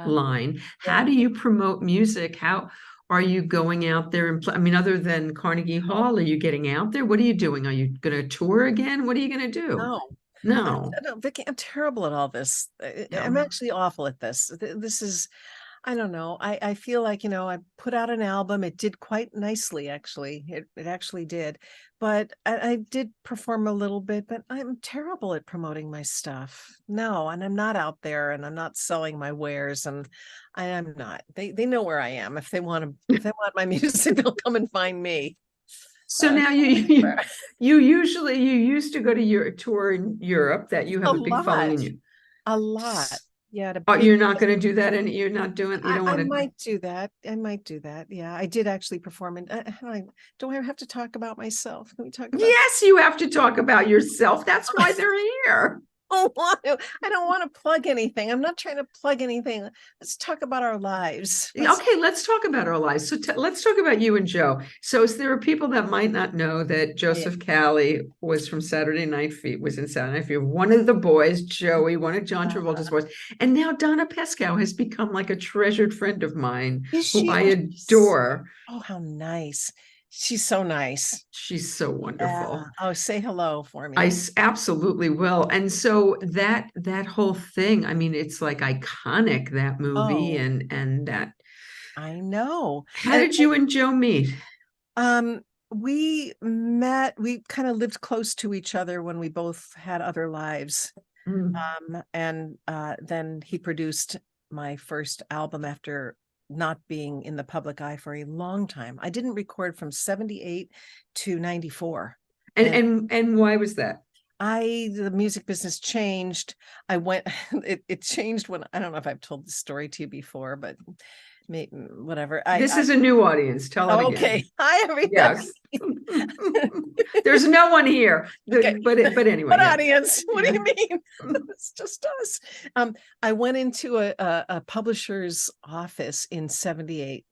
online. How
Yeah.
do you promote music? How are you going out there and I mean, other than Carnegie
Oh,
Hall, are you getting out there? What are you doing? Are you going to tour again? What are you going to do?
no.
No,
No, Vicki, I'm terrible at all this. I'm
no.
actually awful at this. This is, I don't know. I feel like, I put out an album. It did quite nicely, actually. It actually did. But I did perform a little bit, but I'm terrible at promoting my stuff. No, and I'm not out there, and I'm not selling my wares, and I am not. They know where I am. If they want my music, they'll come and find me.
So now you used to go to your tour in Europe that you
A
have a big following
lot,
in you.
a lot. Yeah, at a
Oh,
big.
you're not going to do that, and you're not doing. You don't
I
want to.
might do that. I might do that. Yeah, I did actually perform. And do I have to talk about myself? Can we talk about?
Yes, you have to talk about yourself. That's why they're here.
I don't want to. I don't want to plug anything. I'm not trying to plug anything. Let's talk about our lives.
Okay, let's talk about our lives. So let's talk about you and Joe. So there are people that might not know that
Yeah.
Joseph Cali was from Saturday Night Fever, was in Saturday Night Fever. One of the boys, Joey, one of John Travolta's boys, and now Donna Pescow has become like a treasured friend of mine,
Is
who
she?
I
Oh,
adore.
oh, how nice. She's so nice.
She's so
Yeah.
wonderful.
Oh, say hello for me.
Absolutely will. And so that whole thing, I mean, it's like iconic, that movie,
Oh,
and that.
I know.
How
And
did you and Joe meet?
Um, we kind of lived close to each other when we both had other lives.
Mm.
And then he produced my first album after not being in the public eye for a long time. I didn't record from 78 to 94.
And why was that?
The music business changed. I went, it changed when, I don't know if I've told this story to you before, but whatever.
This is a new audience. Tell it again.
Okay. Hi, everybody.
Yes. There's no one here.
Okay.
But anyway.
What
yeah.
audience? What do
Yeah.
you mean? It's just us. I went into a publisher's office in 78,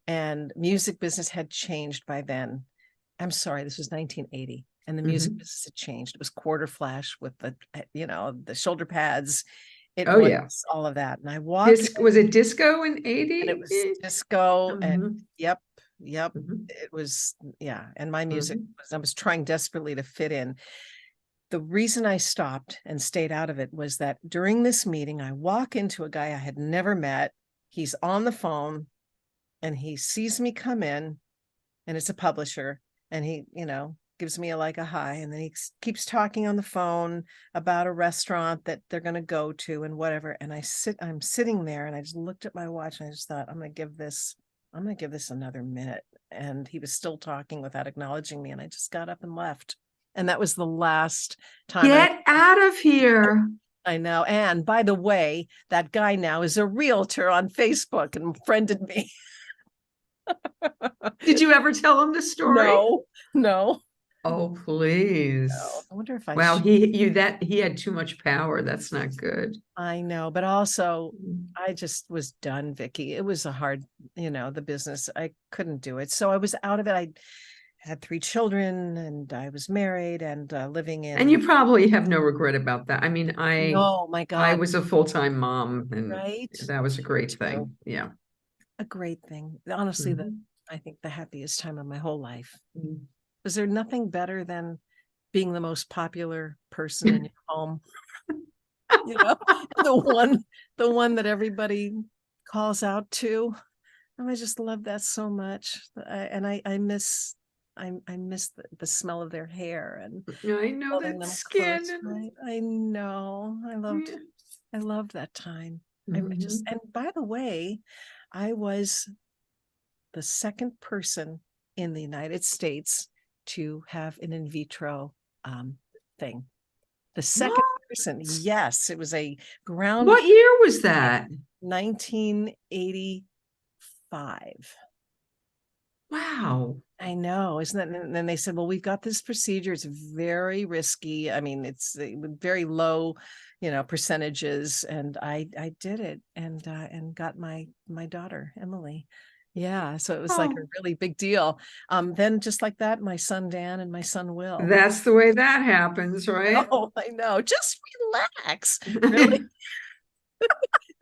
and music business had changed by then. I'm sorry, this was 1980, and the music business had changed. It was quarter flash with the, the shoulder pads. It
Oh,
was
yeah.
all of that. And I walked
Was it disco in 80?
and it was disco, and
Mhm.
yep.
Mhm.
It was, yeah. And my music
Mhm.
I was trying desperately to fit in. The reason I stopped and stayed out of it was that during this meeting, I walk into a guy I had never met. He's on the phone and he sees me come in, and it's a publisher, and he, gives me a hi, and then he keeps talking on the phone about a restaurant that they're going to go to and whatever. And I'm sitting there, and I just looked at my watch, and I just thought, I'm going to give this another minute. And he was still talking without acknowledging me, and I just got up and left. And that was the last time.
Get out of here.
I know. And by the way, that guy now is a realtor on Facebook and friended me.
Did you ever tell him the story?
No.
Oh, please.
No. I wonder if I
Wow,
should.
he had too much power. That's not good.
I know, but also I just was done, Vicki. It was a hard, the business. I couldn't do it. So I was out of it. I had 3 children, and I was married and living in.
And you probably have no regret about that. I mean,
No, my
I
God.
was a full-time mom, and
Right.
that was a great thing. Yeah.
A great thing. Honestly, I think the happiest time of my whole life. Was there nothing better than being the most popular person in your home? The one that everybody calls out to. And I just love that so much. I miss the smell of their hair and
I know
holding
that
them
skin.
close. Right? I know. I loved that time. And by the way, I was the second person in the United States to have an in vitro thing. The second person. Yes, it was a ground.
What year was that?
1985.
Wow.
I know, isn't that? And then they said, well, we've got this procedure. It's very risky. I mean, it's very low, percentages. And I did it and got my daughter, Emily. Yeah. So it was like a really big deal. Then just like that, my son, Dan, and my son, Will.
That's the way that happens, right?
Oh, I know. Just relax. Really?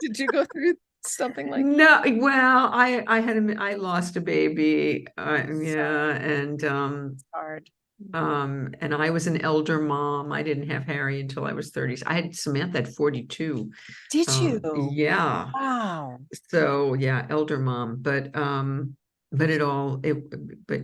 Did you go through something like that?
No, well, I lost a baby. Yeah, and
Hard.
and I was an elder mom. I didn't have Harry until I was 30. I had Samantha at 42.
Did you?
Yeah.
Wow.
So yeah, elder mom. But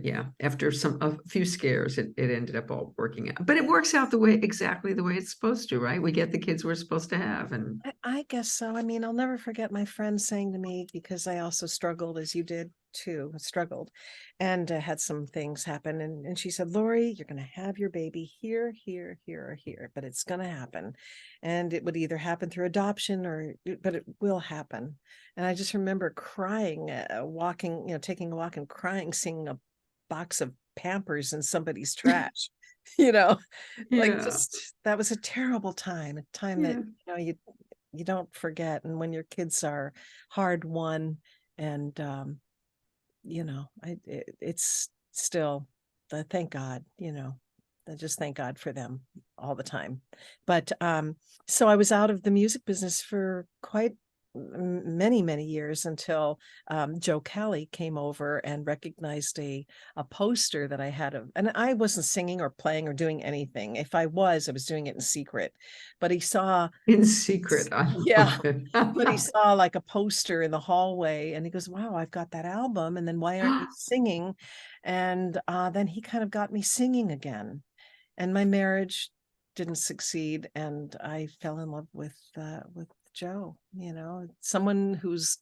yeah, after a few scares, it ended up all working out. But it works out exactly the way it's supposed to, right? We get the kids we're supposed to have. And
I guess so. I mean, I'll never forget my friend saying to me, because I also struggled as you did too, and had some things happen. And she said, Lori, you're going to have your baby here, or here, but it's going to happen. And it would either happen through adoption but it will happen. And I just remember crying, taking a walk and crying, seeing a box of Pampers in somebody's trash, just, that was a terrible time, that, you don't forget. And when your kids are hard won, and it's still thank God, I just thank God for them all the time. But so I was out of the music business for quite many years until Joe Cali came over and recognized a poster that I had and I wasn't singing or playing or doing anything. If I was doing it in secret, but he saw
in secret.
but he saw like a poster in the hallway, and he goes, wow, I've got that album, and then why aren't you singing? And then he kind of got me singing again, and my marriage didn't succeed, and I fell in love with Joe, someone who's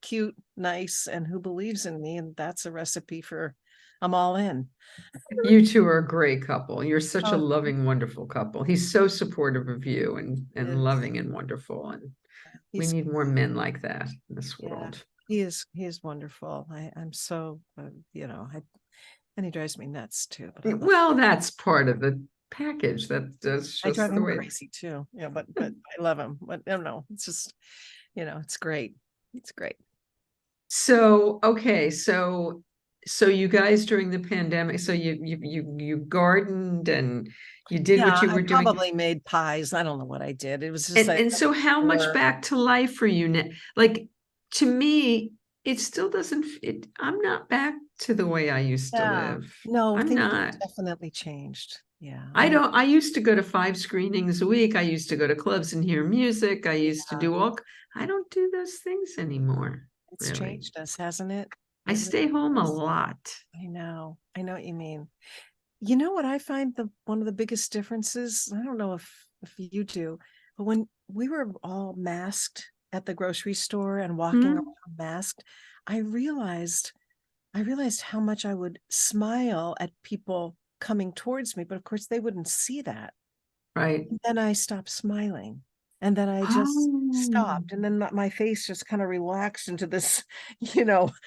cute, nice, and who believes in me. And that's a recipe for I'm all in.
You two are a great couple. You're such a
Oh,
loving, wonderful couple. He's so supportive of you and
yes.
loving and wonderful. And we
He's
need more men like that in this
yeah,
world.
he is wonderful. I'm so you know, and he drives me nuts too, but I love
Well, that's part of the package. That's
I
just
drive
the
him
way.
crazy too. Yeah, but I love him. But I don't know. It's just, it's great. It's great.
So, okay, so you guys during the pandemic, so you gardened and you did what
Yeah,
you
I
were doing.
probably made pies. I don't know what I did. It was just like
And so how much
blur.
back to life for you now? Like to me, it still doesn't I'm not back to the way I used to
Yeah.
live.
No,
I'm
things have
not.
definitely changed. Yeah.
I used to go to 5 screenings a week. I used to go to clubs and hear music. I used to
Yeah.
do I don't do those things anymore,
It's
really.
changed us, hasn't it?
I
It really
stay home a
has.
lot.
I know. I know what you mean. You know what I find one of the biggest differences? I don't know if you do, but when we were all masked at the grocery store and walking
Hmm?
around masked, I realized I realized how much I would smile at people coming towards me, but of course they wouldn't see that.
Right.
And then I stopped smiling. And then I just
Oh,
stopped. And then my face just kind of relaxed into this,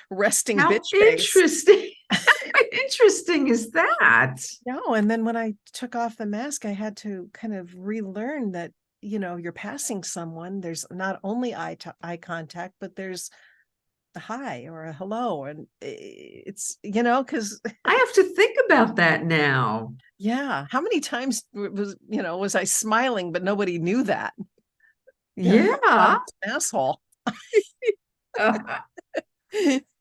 resting
how
bitch face.
interesting. How interesting is that?
No, and then when I took off the mask, I had to kind of relearn that, you're passing someone. There's not only eye contact, but there's a hi or a hello. And it's, because
I have to think about that now.
yeah, how many times was I smiling, but nobody knew that? I'm
Yeah.
an asshole.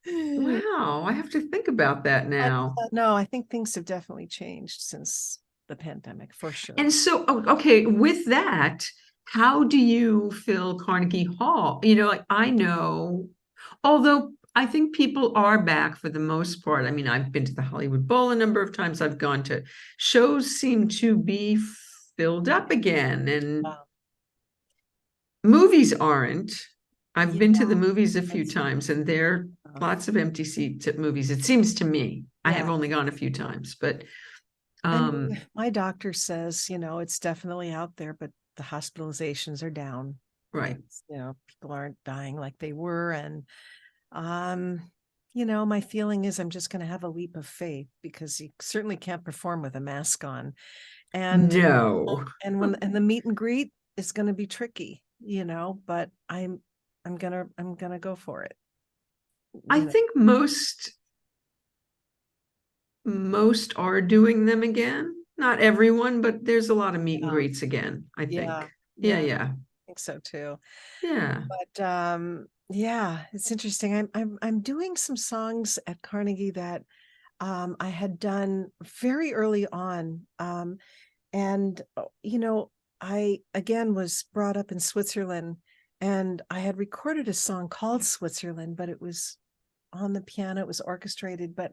Wow. I have to think about that
But
now.
no, I think things have definitely changed since the pandemic for sure.
And so, okay, with that, how do you fill Carnegie Hall? Like I know, although I think people are back for the most part. I mean, I've been to the Hollywood Bowl a number of times. I've gone to shows seem to be filled up again, and
Wow.
movies aren't. I've
Yeah,
been to the movies a few
that's
times, and there are lots of empty seats at movies. It seems to me. I have
yeah.
only gone a few times, but
I mean,
um,
my doctor says, it's definitely out there, but the hospitalizations are down.
right.
It's, people aren't dying like they were. And, um, my feeling is I'm just going to have a leap of faith because you certainly can't perform with a mask on. And,
No.
and the meet and greet is going to be tricky, but I'm going to go for it.
I
You know,
think most are doing them again. Not everyone, but there's a lot of meet and
yeah,
greets again, I think.
yeah,
Yeah,
yeah, I
yeah.
think so too.
Yeah.
But yeah, it's interesting. I'm doing some songs at Carnegie that I had done very early on. And I again was brought up in Switzerland and I had recorded a song called Switzerland, but it was on the piano, it was orchestrated, but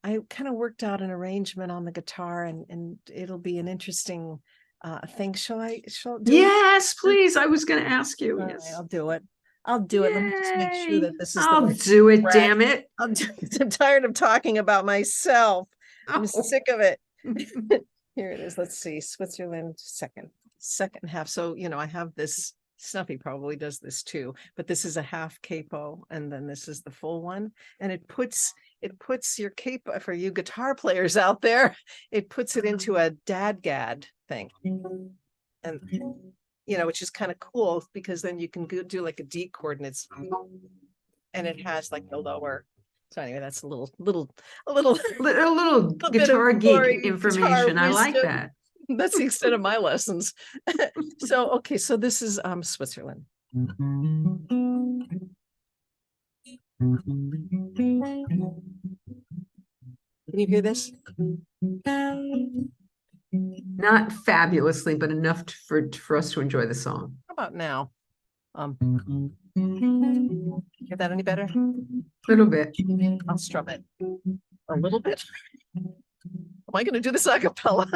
I kind of worked out an arrangement on the guitar and it'll be an interesting thing. Shall do it?
Yes, please. I was going to ask you.
All right,
Yes.
I'll do it. I'll do it. Let me just make sure
Yay.
that this is the
I'll
right
do it,
track.
damn it.
I'm, I'm tired of talking about myself. I'm
Oh.
sick of it. Here it is. Let's see. Switzerland, second half. So, I have this. Snuffy probably does this too, but this is a half capo, and then this is the full one. And it puts your capo for you guitar players out there. It puts it into a dadgad thing, and which is kind of cool because then you can do like a D chord, and it has like the lower. So anyway, that's a little
A little
a bit of
guitar geek
Lori guitar
information. I like
wisdom.
that.
That's the extent of my lessons. So okay, so this is Switzerland. Can you hear this?
Not fabulously, but enough for us to enjoy the song.
How about now? Hear that any better?
A little bit.
I'll strum it a little bit. Am I going to do this a cappella?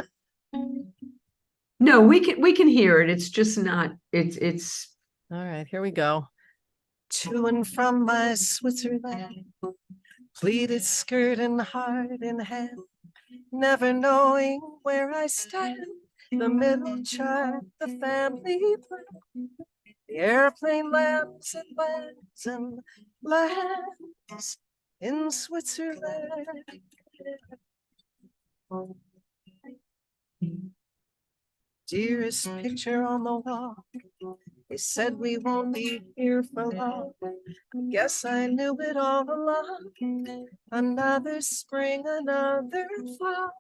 No, we can hear it. It's just not, it's
All right, here we go. To and from my Switzerland, pleated skirt and heart in hand, never knowing where I stand. The middle child, the family plan, the airplane lands and lands in Switzerland. Dearest picture on the wall, they said we won't be here for long. Guess I knew it all along. Another spring, another fall,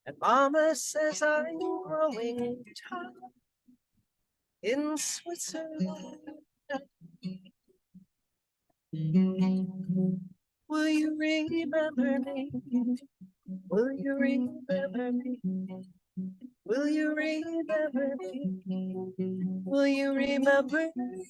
and Mama says I'm growing tall in Switzerland. Will you remember me? Will you remember me? Will you remember me? Will you remember me?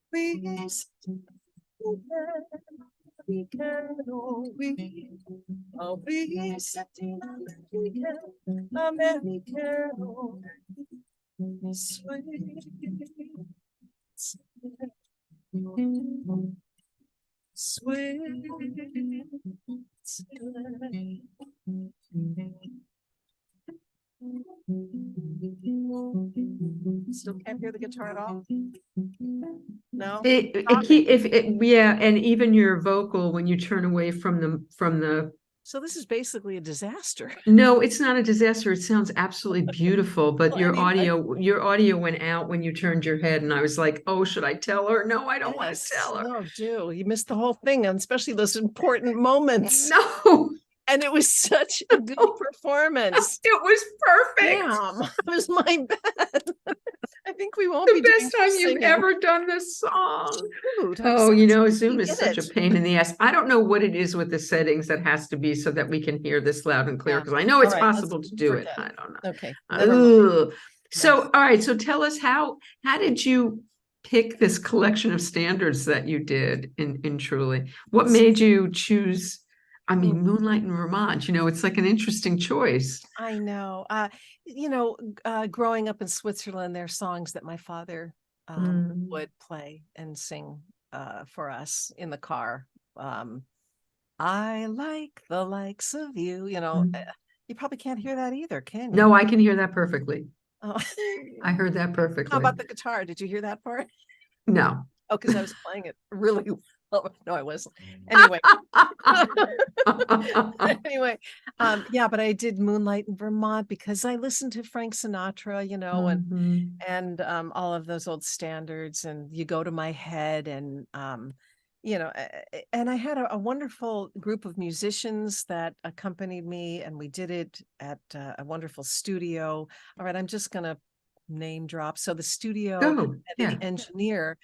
We can, oh, we sitting on the weekend, American, sweet, sweet. Still can't hear the guitar at all. No.
Yeah, and even your vocal when you turn away from the.
So this is basically a disaster.
No, it's not a disaster. It sounds absolutely beautiful, but
Well,
your audio went out when you turned your head, and I was like, oh, should I tell her? No, I don't want to tell her.
No, do. You missed the whole thing, and especially those important moments.
No.
And it was such a good performance.
It was perfect.
Damn, it was my bad. I think we won't
be the best time you've ever done this song. Oh, you know, Zoom is such a pain in the ass. I don't know what it is with the settings that has to be so that we can hear this loud and clear, because I know it's possible to do it. I don't know.
Okay.
So, all right. So tell us how did you pick this collection of standards that you did in Truly? What made you choose? I mean, Moonlight in Vermont, you know, it's like an interesting choice.
I know. Growing up in Switzerland, there are songs that my father would play and sing for us in the car. I like the likes of you, you know. You probably can't hear that either, can you?
No, I can hear that perfectly.
Oh.
I heard that perfectly.
How about the guitar? Did you hear that part?
No.
Oh, because I was playing it really well. No, I wasn't. Anyway. Yeah, but I did Moonlight in Vermont because I listened to Frank Sinatra, you know, and all of those old standards, and You Go to My Head, and you know, and I had a wonderful group of musicians that accompanied me, and we did it at a wonderful studio. All right, I'm just gonna name drop. So the studio, the engineer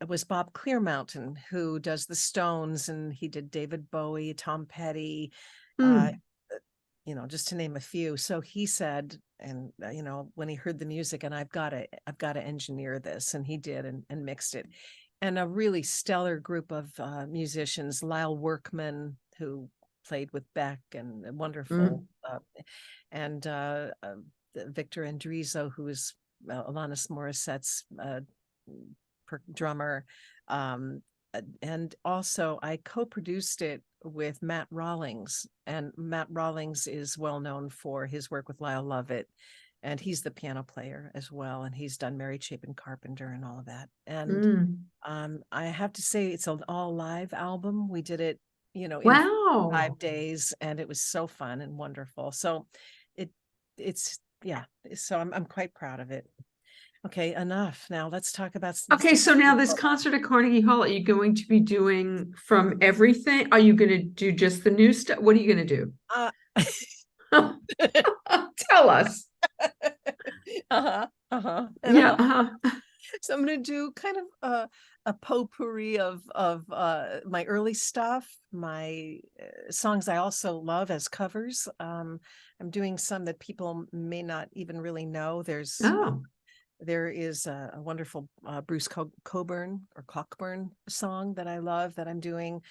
was Bob Clearmountain, who does the Stones, and he did David Bowie, Tom Petty, you know, just to name a few. So he said, and you know, when he heard the music, and I've got to engineer this, and he did, and mixed it. And a really stellar group of musicians, Lyle Workman, who played with Beck, and wonderful, and Victor Andrizo, who is Alanis Morissette's drummer, and also I co-produced it with Matt Rawlings, and Matt Rawlings is well known for his work with Lyle Lovett, and he's the piano player as well, and he's done Mary Chapin Carpenter and all of that. And I have to say, it's an all live album. We did it, you know, in 5 days, and it was so fun and wonderful. So so I'm quite proud of it. Okay, enough. Now let's talk about.
Okay, so now this concert at Carnegie Hall, are you going to be doing from everything? Are you going to do just the new stuff? What are you going to do? Tell us.
So I'm going to do kind of a potpourri of my early stuff, my songs I also love as covers. I'm doing some that people may not even really know. There's There is a wonderful Bruce Coburn or Cockburn song that I love that I'm doing.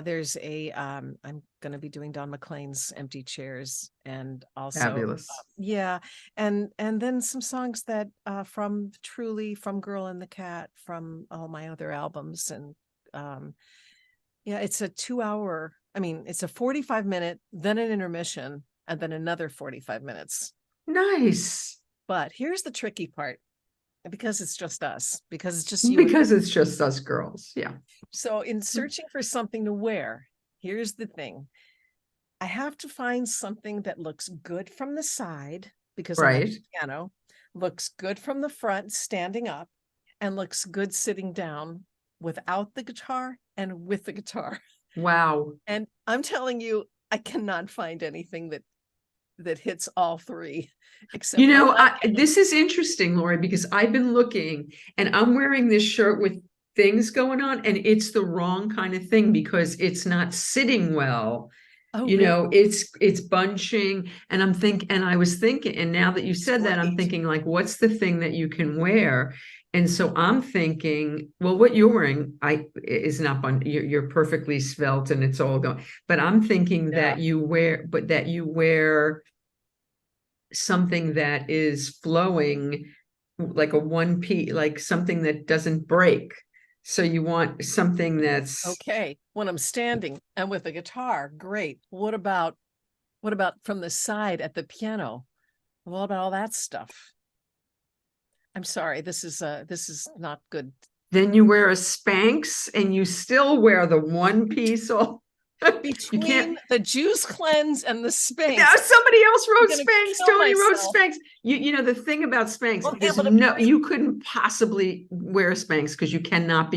There's I'm going to be doing Don McLean's Empty Chairs, and also
Fabulous.
yeah, and then some songs that from Truly, from Girl and the Cat, from all my other albums, and yeah, it's a 2 hour. I mean, it's a 45-minute, then an intermission, and then another 45 minutes.
Nice.
But here's the tricky part, because it's just us, because it's just you.
Because it's just us girls. Yeah.
So in searching for something to wear, here's the thing. I have to find something that looks good from the side, because I'm at the piano, looks good from the front, standing up, and looks good sitting down without the guitar and with the guitar.
Wow.
And I'm telling you, I cannot find anything that hits all three. Except
this is interesting, Lori, because I've been looking and I'm wearing this shirt with things going on, and it's the wrong kind of thing because it's not sitting well.
Oh,
You
really?
know, it's bunching, and I was thinking, and now that you said that, I'm thinking, like, what's the thing that you can wear? And so I'm thinking, well, what you're wearing is not you're perfectly svelte and it's all going, but I'm thinking that you wear something that is flowing, like a one piece, like something that doesn't break. So you want something that's
okay when I'm standing and with a guitar. Great. What about from the side at the piano? What about all that stuff? I'm sorry, this is not good.
Then you wear a Spanx and you still wear the one piece all
between the juice cleanse and the Spanx.
No, somebody else wrote Spanx. Tony wrote Spanx. You know the thing about Spanx, you couldn't possibly wear a Spanx because you cannot be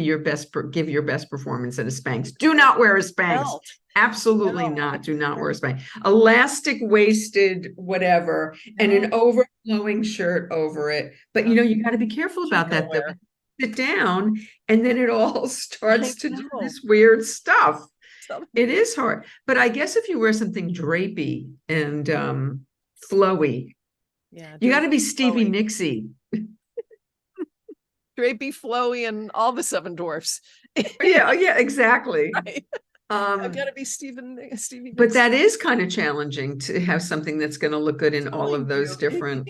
give your best performance in a Spanx. Do not wear a Spanx. Absolutely not. Do not wear a Spanx. Elastic waisted, whatever, and an overflowing shirt over it. But you got to be careful about that. Though. Sit down, and then it all starts to do this weird stuff. It is hard, but I guess if you wear something drapey and flowy, you got to be Stevie Nicks-y.
Drapey, flowy, and all the Seven Dwarfs.
yeah, exactly.
Right. I've got to be Stevie Nicks.
But that is kind of challenging to have something that's going to look good in all of those different.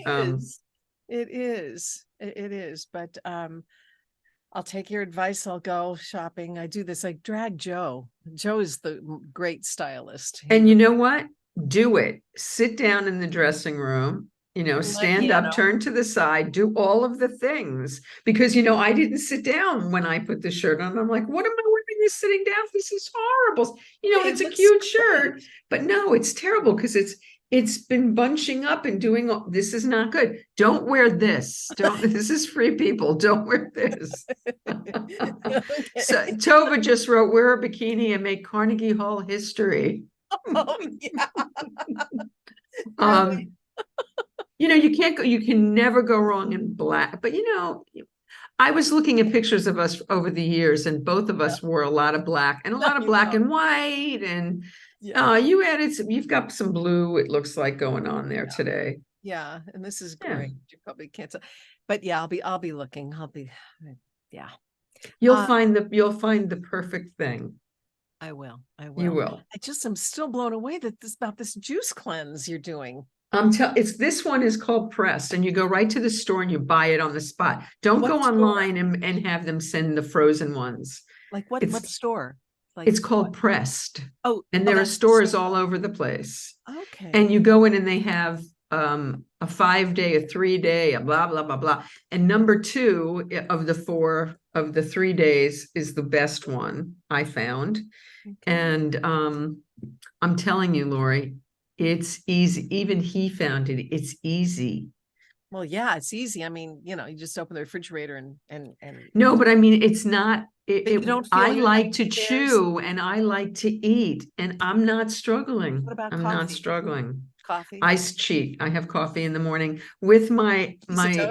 It is, but I'll take your advice. I'll go shopping. I do this. I drag Joe. Joe is the great stylist.
And you know what? Do it. Sit down in the dressing room, stand up, turn to the side, do all of the things. Because, I didn't sit down when I put the shirt on. I'm like, what am I wearing this sitting down? This is horrible. It's a cute shirt. But no, it's terrible because it's been bunching up and doing this is not good. Don't wear this. This is free people. Don't wear this. So Tova just wrote, wear a bikini and make Carnegie Hall history.
Oh, yeah.
You can never go wrong in black, but I was looking at pictures of us over the years, and both of us wore a lot of black and a lot of black and white, and you've got some blue, it looks like, going on there today.
Yeah, and this is great. You probably can't tell, but yeah, I'll be looking.
You'll find the perfect thing.
I will.
You will.
I'm still blown away about this juice cleanse you're doing.
This one is called Pressed, and you go right to the store and you buy it on the spot. Don't go online and have them send the frozen ones.
Like what store?
It's called Pressed.
Oh,
and there are stores all over the place.
Okay.
And you go in and they have a 5-day, a 3-day, a blah, blah, blah, blah. And number 2 of the 3 days is the best one I found. Okay. And I'm telling you, Lori, it's easy. Even he found it. It's easy.
Well, yeah, it's easy. I mean, you just open the refrigerator and
no, but I mean, it's not. I like to chew and I like to eat, and I'm not struggling.
What about
I'm
coffee?
not struggling.
Coffee?
I cheat. I have coffee in the morning with my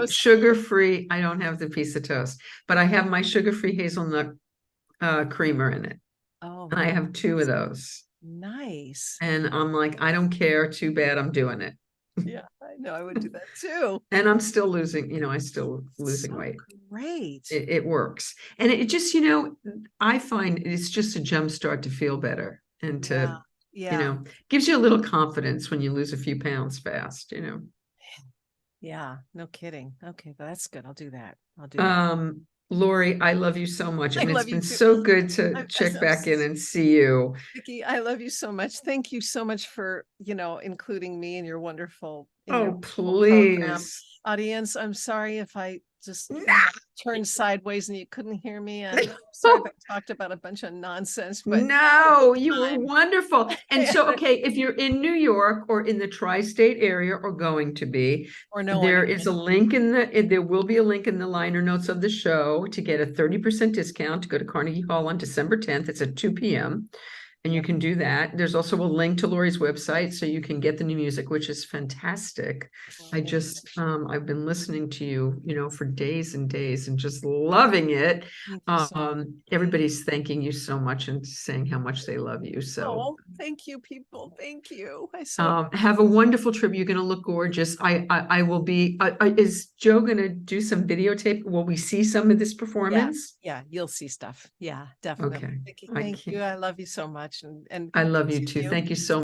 sugar-free. I don't have the piece of toast, but I have my sugar-free hazelnut creamer in it.
Oh,
and I have 2 of those.
Nice.
And I'm like, I don't care. Too bad. I'm doing it.
Yeah, I know I would do that too.
And I'm still losing, I still losing
So
weight.
great.
It works. And it just, I find it's just a jump start to feel better and to,
Yeah.
gives you a little confidence when you lose a few pounds fast,
Yeah. No kidding. Okay. That's good. I'll do that. I'll do that.
Lori, I love you so much.
I
And it's
love you
been
too.
so good to
I'm,
check back in and see you.
Vicki, I love you so much. Thank you so much for, including me in your wonderful
Oh,
program.
please.
Audience, I'm sorry if I just
No.
turned sideways and you couldn't hear me. And I'm sorry if I talked about a bunch of nonsense, but
No, you were wonderful. And so,
or
okay, if you're in New York or in the tri-state area or going to be,
no
there
one.
is a link there will be a link in the liner notes of the show to get a 30% discount to go to Carnegie Hall on December 10th. It's at 2 p.m. And you can do that. There's also a link to Lori's website so you can get the new music, which is fantastic. I've been listening to you, for days and days and just loving it.
Thank you so much.
Everybody's thanking you so much and saying how much they love you. So
thank you, people. Thank you.
have a wonderful trip. You're going to look gorgeous. I will be, is Joe going to do some videotape? Will we see some of this performance?
Yeah, you'll see stuff. Yeah, definitely.
Okay.
Vicki, thank you. I love you so much. And
I love you too. Thank you so much.